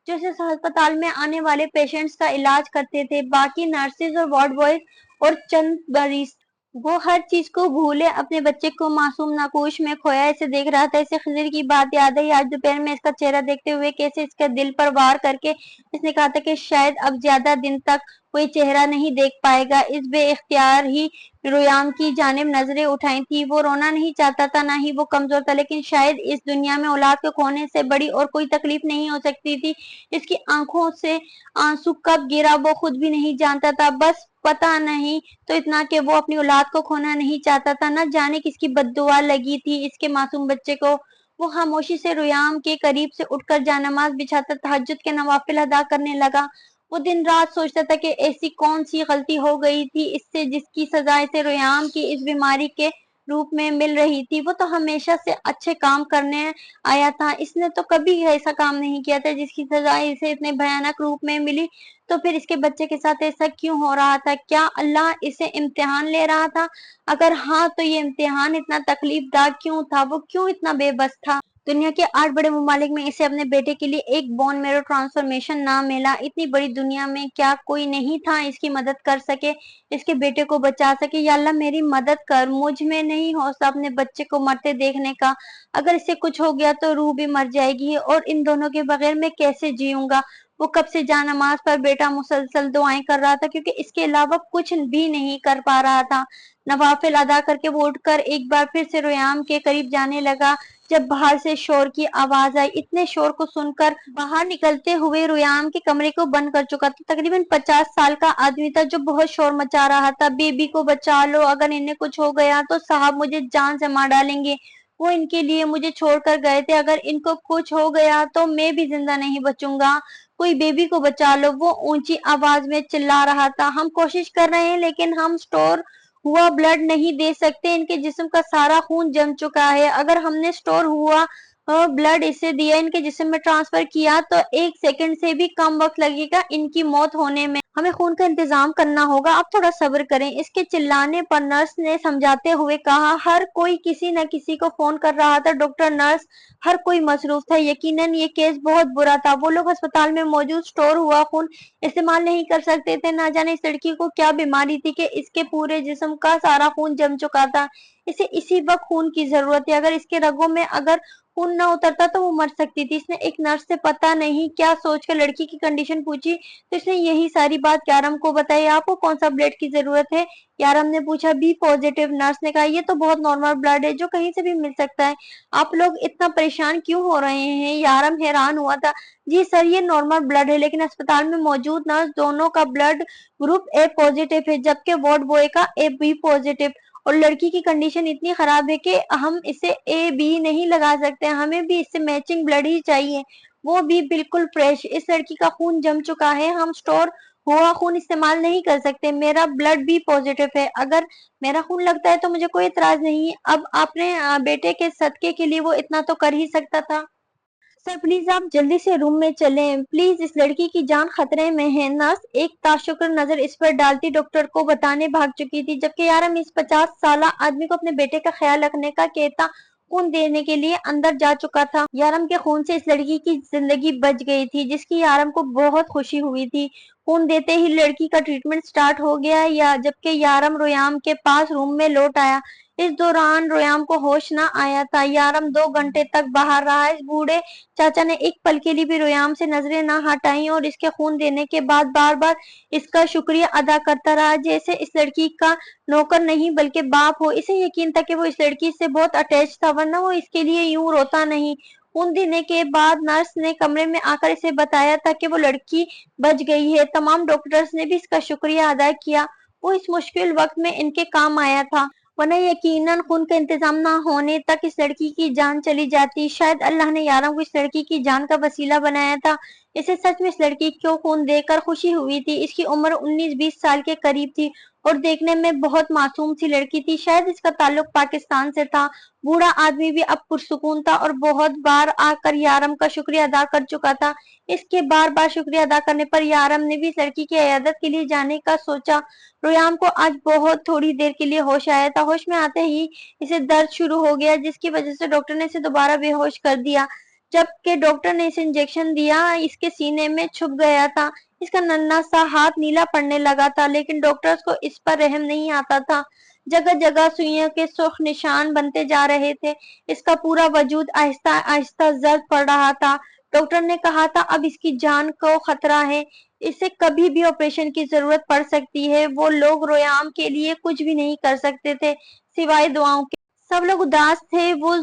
جو اس ہسپتال میں آنے والے پیشنٹس کا علاج کرتے تھے۔ باقی نرسز اور وارڈ بوائز اور چند مریض وہ ہر چیز کو بھولے اپنے بچے کو معصوم ناقوش میں کھویا اسے دیکھ رہا تھا۔ اسے خضر کی بات یاد آئی آج دوپہر میں اس کا چہرہ دیکھتے ہوئے، کیسے اس کے دل پر وار کر کے اس نے کہا تھا کہ شاید اب زیادہ دن تک کوئی چہرہ نہیں دیکھ پائے گا۔ اس بے اختیار ہی رویام کی جانب نظریں اٹھائی تھی۔ وہ رونا نہیں چاہتا تھا، نہ ہی وہ کمزور تھا، لیکن شاید اس دنیا میں اولاد کو کھونے سے بڑی اور کوئی تکلیف نہیں ہو سکتی تھی۔ اس کی آنکھوں سے آنسو کب گرا وہ خود بھی نہیں جانتا تھا، بس پتا نہیں تو اتنا کہ وہ اپنی اولاد کو کھونا نہیں چاہتا تھا۔ نہ جانے کس کی بد دعا لگی تھی اس کے معصوم بچے کو۔ وہ خاموشی سے رویام کے قریب سے اٹھ کر جانماز بچھاتا تہجد کے نوافل ادا کرنے لگا۔ وہ دن رات سوچتا تھا کہ ایسی کون سی غلطی ہو گئی تھی اس سے جس کی سزا اسے رویام کی اس بیماری کے روپ میں مل رہی تھی۔ وہ تو ہمیشہ سے اچھے کام کرنے آیا تھا، اس نے تو کبھی ایسا کام نہیں کیا تھا جس کی سزا اسے اتنے بھیانک روپ میں ملی۔ تو پھر اس کے بچے کے ساتھ ایسا کیوں ہو رہا تھا؟ کیا اللہ اسے امتحان لے رہا تھا؟ اگر ہاں تو یہ امتحان اتنا تکلیف دہ کیوں تھا؟ وہ کیوں اتنا بے بس تھا؟ دنیا کے 8 بڑے ممالک میں اسے اپنے بیٹے کے لیے ایک بون میرو ٹرانسفارمیشن نہ ملا۔ اتنی بڑی دنیا میں کیا کوئی نہیں تھا اس کی مدد کر سکے، اس کے بیٹے کو بچا سکے؟ یا اللہ میری مدد کر، مجھ میں نہیں حوصلہ اپنے بچے کو مرتے دیکھنے کا۔ اگر اسے کچھ ہو گیا تو روح بھی مر جائے گی اور ان دونوں کے بغیر میں کیسے جیوں گا؟ وہ کب سے جانماز پر بیٹا مسلسل دعائیں کر رہا تھا کیونکہ اس کے علاوہ کچھ بھی نہیں کر پا رہا تھا۔ نوافل ادا کر کے وہ اٹھ کر ایک بار پھر سے رویام کے قریب جانے لگا جب باہر سے شور کی آواز آئی۔ اتنے شور کو سن کر باہر نکلتے ہوئے رویام کے کمرے کو بند کر چکا تھا تقریباً 50 سال کا آدمی تھا جو بہت شور مچا رہا تھا۔ بیبی کو بچا لو، اگر انہیں کچھ ہو گیا تو صاحب مجھے جان سے مار ڈالیں گے، وہ ان کے لیے مجھے چھوڑ کر گئے تھے، اگر ان کو کچھ ہو گیا تو میں بھی زندہ نہیں بچوں گا، کوئی بیبی کو بچا لو، وہ اونچی آواز میں چلا رہا تھا۔ ہم کوشش کر رہے ہیں لیکن ہم سٹور ہوا بلڈ نہیں دے سکتے، ان کے جسم کا سارا خون جم چکا ہے، اگر ہم نے سٹور ہوا بلڈ اسے دیا، ان کے جسم میں ٹرانسفر کیا تو 1 سیکنڈ سے بھی کم وقت لگے گا ان کی موت ہونے میں، ہمیں خون کا انتظام کرنا ہوگا، آپ تھوڑا صبر کریں۔ اس کے چلانے پر نرس نے سمجھاتے ہوئے کہا۔ ہر کوئی کسی نہ کسی کو فون کر رہا تھا، ڈاکٹر، نرس، ہر کوئی مصروف تھا۔ یقیناً یہ کیس بہت برا تھا، وہ لوگ ہسپتال میں موجود سٹور ہوا خون استعمال نہیں کر سکتے تھے۔ نہ جانے اس لڑکی کو کیا بیماری تھی کہ اس کے پورے جسم کا سارا خون جم چکا تھا، اسے اسی وقت خون کی ضرورت ہے، اگر اس کے رگوں میں اگر خون نہ اترتا تو وہ مر سکتی تھی۔ اس نے ایک نرس سے پتہ نہیں کیا سوچ کر لڑکی کی کنڈیشن پوچھی تو اس نے یہی ساری بات یارم کو بتائی۔ آپ کو کون سا بلڈ کی ضرورت ہے؟ یارم نے پوچھا۔ Be positive. نرس نے کہا یہ تو بہت نارمل بلڈ ہے جو کہیں سے بھی مل سکتا ہے، آپ لوگ اتنا پریشان کیوں ہو رہے ہیں؟ یارم حیران ہوا تھا۔ جی سر یہ نارمل بلڈ ہے لیکن ہسپتال میں موجود نرس دونوں کا بلڈ گروپ اے پازیٹیو ہے جبکہ وارڈ بوائے کا اے بی پازیٹیو، اور لڑکی کی کنڈیشن اتنی خراب ہے کہ ہم اسے اے بی نہیں لگا سکتے، ہمیں بھی اس سے میچنگ بلڈ ہی چاہیے، وہ بھی بالکل فریش۔ اس لڑکی کا خون جم چکا ہے، ہم سٹور ہوا خون استعمال نہیں کر سکتے، میرا بلڈ بھی پازیٹیو ہے، اگر میرا خون لگتا ہے تو مجھے کوئی اعتراض نہیں، اب اپنے بیٹے کے صدقے کے لیے وہ اتنا تو کر ہی سکتا تھا۔ سر پلیز آپ جلدی سے روم میں چلیں، پلیز اس لڑکی کی جان خطرے میں ہے۔ نرس ایک تاشکر نظر اس پر ڈالتی ڈاکٹر کو بتانے بھاگ چکی تھی جبکہ یارم اس 50 سالہ آدمی کو اپنے بیٹے کا خیال رکھنے کا کہتا خون دینے کے لیے اندر جا چکا تھا۔ یارم کے خون سے اس لڑکی کی زندگی بچ گئی تھی جس کی یارم کو بہت خوشی ہوئی تھی۔ خون دیتے ہی لڑکی کا ٹریٹمنٹ سٹارٹ ہو گیا جبکہ یارم رویام کے پاس روم میں لوٹ آیا۔ اس دوران رویام کو ہوش نہ آیا تھا۔ یارم 2 گھنٹے تک باہر رہا۔ اس بوڑھے چاچا نے ایک پل کے لیے بھی رویام سے نظریں نہ ہٹائیں اور اس کے خون دینے کے بعد بار بار اس کا شکریہ ادا کرتا رہا جیسے اس لڑکی کا نوکر نہیں بلکہ باپ ہو۔ اسے یقین تھا کہ وہ اس لڑکی سے بہت اٹیچ تھا ورنہ وہ اس کے لیے یوں روتا نہیں۔ خون دینے کے بعد نرس نے کمرے میں آ کر اسے بتایا تھا کہ وہ لڑکی بچ گئی ہے۔ تمام ڈاکٹرز نے بھی اس کا شکریہ ادا کیا، وہ اس مشکل وقت میں ان کے کام آیا تھا، ورنہ یقیناً خون کا انتظام نہ ہونے تک اس لڑکی کی جان چلی جاتی۔ شاید اللہ نے یارم کو اس لڑکی کی جان کا وسیلہ بنایا تھا इसे सच में इस लड़की को खून देकर खुशी हुई थी। इसकी उम्र 19-20 साल के करीब थी और देखने में बहुत मासूम सी लड़की थी। शायद इसका ताल्लुक पाकिस्तान से था। बूढ़ा आदमी भी अब पुरसुकून था और बहुत बार आकर यारम का शुक्रिया अदा कर चुका था। इसके बार बार शुक्रिया अदा करने पर यारम ने भी इस लड़की की इयादत के लिए जाने का सोचा। रोयाम को आज बहुत थोड़ी देर के लिए होश आया था। होश में आते ही इसे दर्द शुरू हो गया, जिसकी वजह से डॉक्टर ने इसे दोबारा बेहोश कर दिया। जबकि डॉक्टर ने इसे इंजेक्शन दिया, इसके सीने में छुप गया था। इसका नन्हा सा हाथ नीला पड़ने लगा था, लेकिन डॉक्टर्स को इस पर रहम नहीं आता था। जगह जगह सुइयों के सुर्ख निशान बनते जा रहे थे। इसका पूरा वजूद आहिस्ता आहिस्ता जर्द पड़ रहा था। डॉक्टर ने कहा था अब इसकी जान को खतरा है, इसे कभी भी ऑपरेशन की जरूरत पड़ सकती है। वो लोग रोयाम के लिए कुछ भी नहीं कर सकते थे सिवाय दुआओं के। सब लोग उदास थे। वो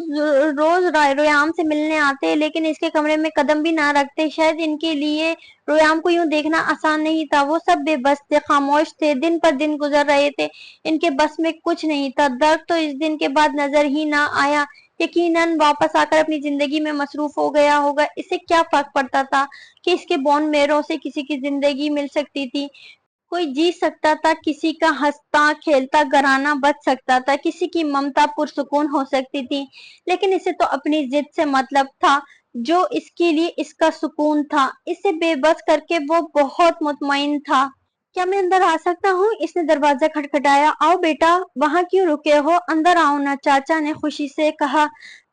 रोज रोयाम से मिलने आते, लेकिन इसके कमरे में कदम भी ना रखते। शायद इनके लिए रोयाम को यूं देखना आसान नहीं था। वो सब बेबस थे, खामोश थे। दिन पर दिन गुजर रहे थे, इनके बस में कुछ नहीं था। दर्द तो इस दिन के बाद नजर ही ना आया। यकीनन वापस आकर अपनी जिंदगी में मसरूफ हो गया होगा। इसे क्या फर्क पड़ता था कि इसके बोन मैरों से किसी की जिंदगी मिल सकती थी। कोई जी सकता था, किसी का हंसता खेलता घराना बच सकता था, किसी की ममता पुरसुकून हो सकती थी। लेकिन इसे तो अपनी जिद से मतलब था, जो इसके लिए इसका सुकून था। इसे बेबस करके वो बहुत मुतमईन था। क्या मैं अंदर आ सकता हूँ? इसने दरवाजा खटखटाया। आओ बेटा, वहां क्यों रुके हो? अंदर आओ ना, चाचा ने खुशी से कहा।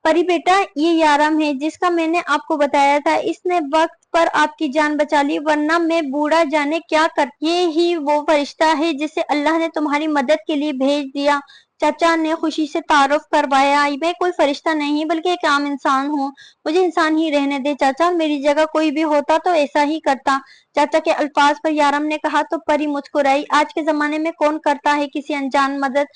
परी बेटा, ये यारम है जिसका मैंने आपको बताया था। इसने वक्त पर आपकी जान बचा ली, वरना मैं बूढ़ा जाने क्या कर। ये ही वो फरिश्ता है जिसे अल्लाह ने तुम्हारी मदद के लिए भेज दिया। चाचा ने खुशी से तारुफ करवाया। मैं कोई फरिश्ता नहीं बल्कि एक आम इंसान हूँ। मुझे इंसान ही रहने दे चाचा। मेरी जगह कोई भी होता तो ऐसा ही करता। चाचा के अल्फाज पर यारम ने कहा तो परी मुस्कुराई। आज के जमाने में कौन करता है किसी अनजान मदद?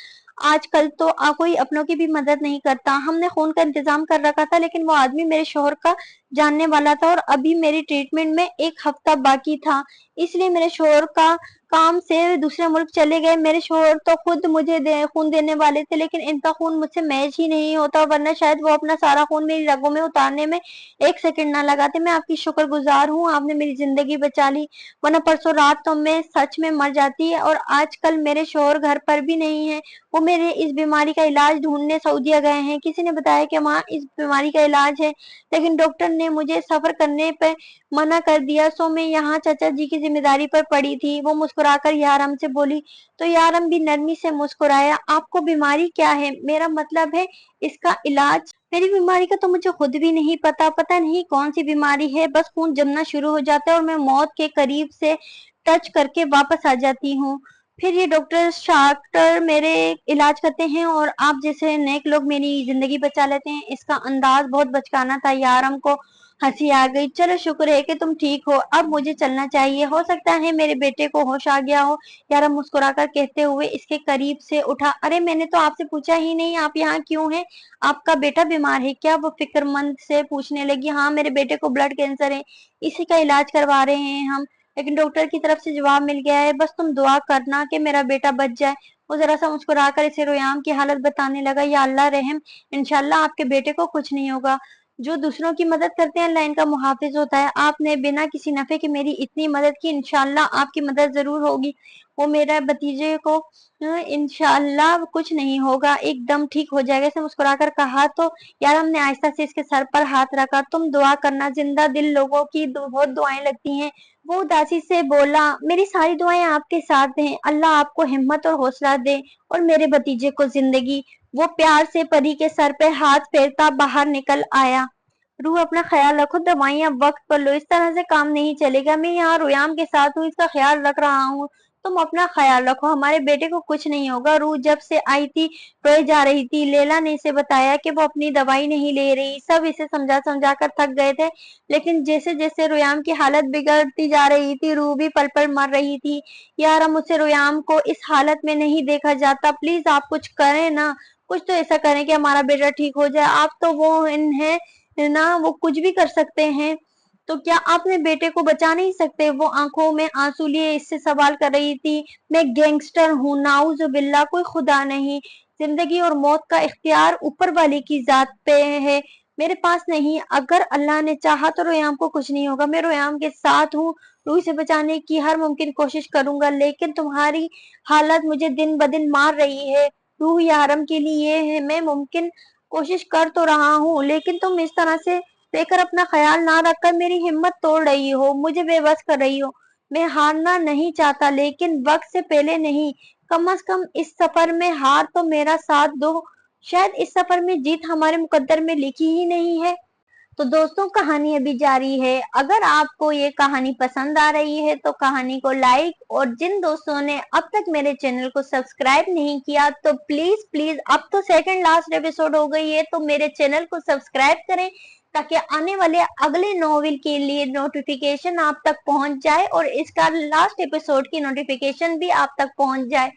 आजकल तो कोई अपनों की भी मदद नहीं करता। हमने खून का इंतजाम कर रखा था, लेकिन वो आदमी मेरे शोहर का जानने वाला था और अभी मेरी ट्रीटमेंट में 1 हफ्ता बाकी था, इसलिए मेरे शोहर का काम से दूसरे मुल्क चले गए। मेरे शोहर तो खुद मुझे खून देने वाले थे, लेकिन इनका खून मुझसे मैच ही नहीं होता, वरना शायद वो अपना सारा खून मेरी रगों में उतारने में 1 सेकंड ना लगाते। मैं आपकी शुक्रगुजार हूँ, आपने मेरी जिंदगी बचा ली, वरना परसों रात तो मैं सच में मर जाती। और आजकल मेरे शोहर घर पर भी नहीं है। वो मेरे इस बीमारी का इलाज ढूंढने सऊदीया गए हैं। किसी ने बताया कि वहाँ इस बीमारी का इलाज है, लेकिन डॉक्टर ने मुझे सफर करने पर मना कर दिया, सो मैं यहाँ चाचा जी की जिम्मेदारी पर पड़ी थी। वो मुस्कुराकर यारम से बोली। तो यारम भी नरमी से मुस्कुराया। आपको बीमारी क्या है? मेरा मतलब है इसका इलाज। मेरी बीमारी का तो मुझे खुद भी नहीं पता। पता नहीं कौन सी बीमारी है, बस खून जमना शुरू हो जाता है और मैं मौत के करीब से टच करके वापस आ जाती हूँ। फिर ये डॉक्टर मेरे इलाज करते हैं और आप जैसे नेक लोग मेरी जिंदगी बचा लेते हैं। इसका अंदाज बहुत बचकाना था। यारम को हंसी आ गई। चलो शुक्र है कि तुम ठीक हो, अब मुझे चलना चाहिए। हो सकता है मेरे बेटे को होश आ गया हो, यारम मुस्कुराकर कहते हुए इसके करीब से उठा। अरे मैंने तो आपसे पूछा ही नहीं, आप यहाँ क्यों हैं? आपका बेटा बीमार है क्या? वो फिक्रमंद से पूछने लगी। हाँ, मेरे बेटे को ब्लड कैंसर है, इसी का इलाज करवा रहे हैं हम। लेकिन डॉक्टर की तरफ से जवाब मिल गया है, बस तुम दुआ करना कि मेरा बेटा बच जाए। वो जरा सा मुस्कुराकर इसे रोयाम की हालत बताने लगा। या अल्लाह रहम, इंशाल्लाह आपके बेटे को कुछ नहीं होगा। जो दूसरों की मदद करते हैं अल्लाह इनका मुहाफिज होता है। आपने बिना किसी नफे के मेरी इतनी मदद की, इंशाल्लाह आपकी मदद जरूर होगी। वो मेरा भतीजे को इंशाल्लाह कुछ नहीं होगा, एकदम ठीक हो जाएगा। इसे मुस्कुराकर कहा तो यारम ने आहिस्ता से इसके सर पर हाथ रखा। तुम दुआ करना, जिंदा दिल लोगों की बहुत दुआएं लगती हैं। वो उदासी से बोला, मेरी सारी दुआएं आपके साथ हैं, अल्लाह आपको हिम्मत और हौसला दे और मेरे भतीजे को जिंदगी। वो प्यार से परी के सर पे हाथ फेरता बाहर निकल आया। रूह, अपना ख्याल रखो, दवाइयां वक्त पर लो, इस तरह से काम नहीं चलेगा। मैं यहाँ रोयाम के साथ हूँ, इसका ख्याल रख रहा हूँ, तुम अपना ख्याल रखो, हमारे बेटे को कुछ नहीं होगा। रूह जब से आई थी रोए जा रही थी। लैला ने इसे बताया कि वो अपनी दवाई नहीं ले रही। सब इसे समझा समझा कर थक गए थे, लेकिन जैसे जैसे रोयाम की हालत बिगड़ती जा रही थी, रूह भी पल पल मर रही थी। यार, मुझसे रोयाम को इस हालत में नहीं देखा जाता, प्लीज आप कुछ करें ना, कुछ तो ऐसा करें कि हमारा बेटा ठीक हो जाए। आप तो वो इन्हें ना, वो कुछ भी कर सकते हैं, तो क्या आप अपने बेटे को बचा नहीं सकते? वो आंखों में आंसू लिए इससे सवाल कर रही थी। मैं गैंगस्टर हूँ, नाउज़ बिल्ला, कोई खुदा नहीं। जिंदगी और मौत का इख्तियार ऊपर वाले की जात पे है। मेरे पास नहीं। अगर अल्लाह ने चाहा तो रोयाम को कुछ नहीं होगा। मैं रोयाम के साथ हूँ, रूही से बचाने की हर मुमकिन कोशिश करूंगा, लेकिन तुम्हारी हालत मुझे दिन ब दिन मार रही है। रूह या हरम के लिए है, मैं मुमकिन कोशिश कर तो रहा हूँ, लेकिन तुम इस तरह से देकर अपना ख्याल ना रखकर मेरी हिम्मत तोड़ रही हो, मुझे बेबस कर रही हो। मैं हारना नहीं चाहता, लेकिन वक्त से पहले नहीं। कम से कम इस सफर में हार तो मेरा साथ दो। शायद इस सफर में जीत हमारे मुकद्दर में लिखी ही नहीं है। तो दोस्तों, कहानी अभी जारी है। अगर आपको ये कहानी पसंद आ रही है तो कहानी को लाइक, और जिन दोस्तों ने अब तक मेरे चैनल को सब्सक्राइब नहीं किया तो प्लीज प्लीज, अब तो सेकंड लास्ट एपिसोड हो गई है, तो मेरे चैनल को सब्सक्राइब करें ताकि आने वाले अगले नॉवेल के लिए नोटिफिकेशन आप तक पहुंच जाए और इसका लास्ट एपिसोड की नोटिफिकेशन भी आप तक पहुंच जाए।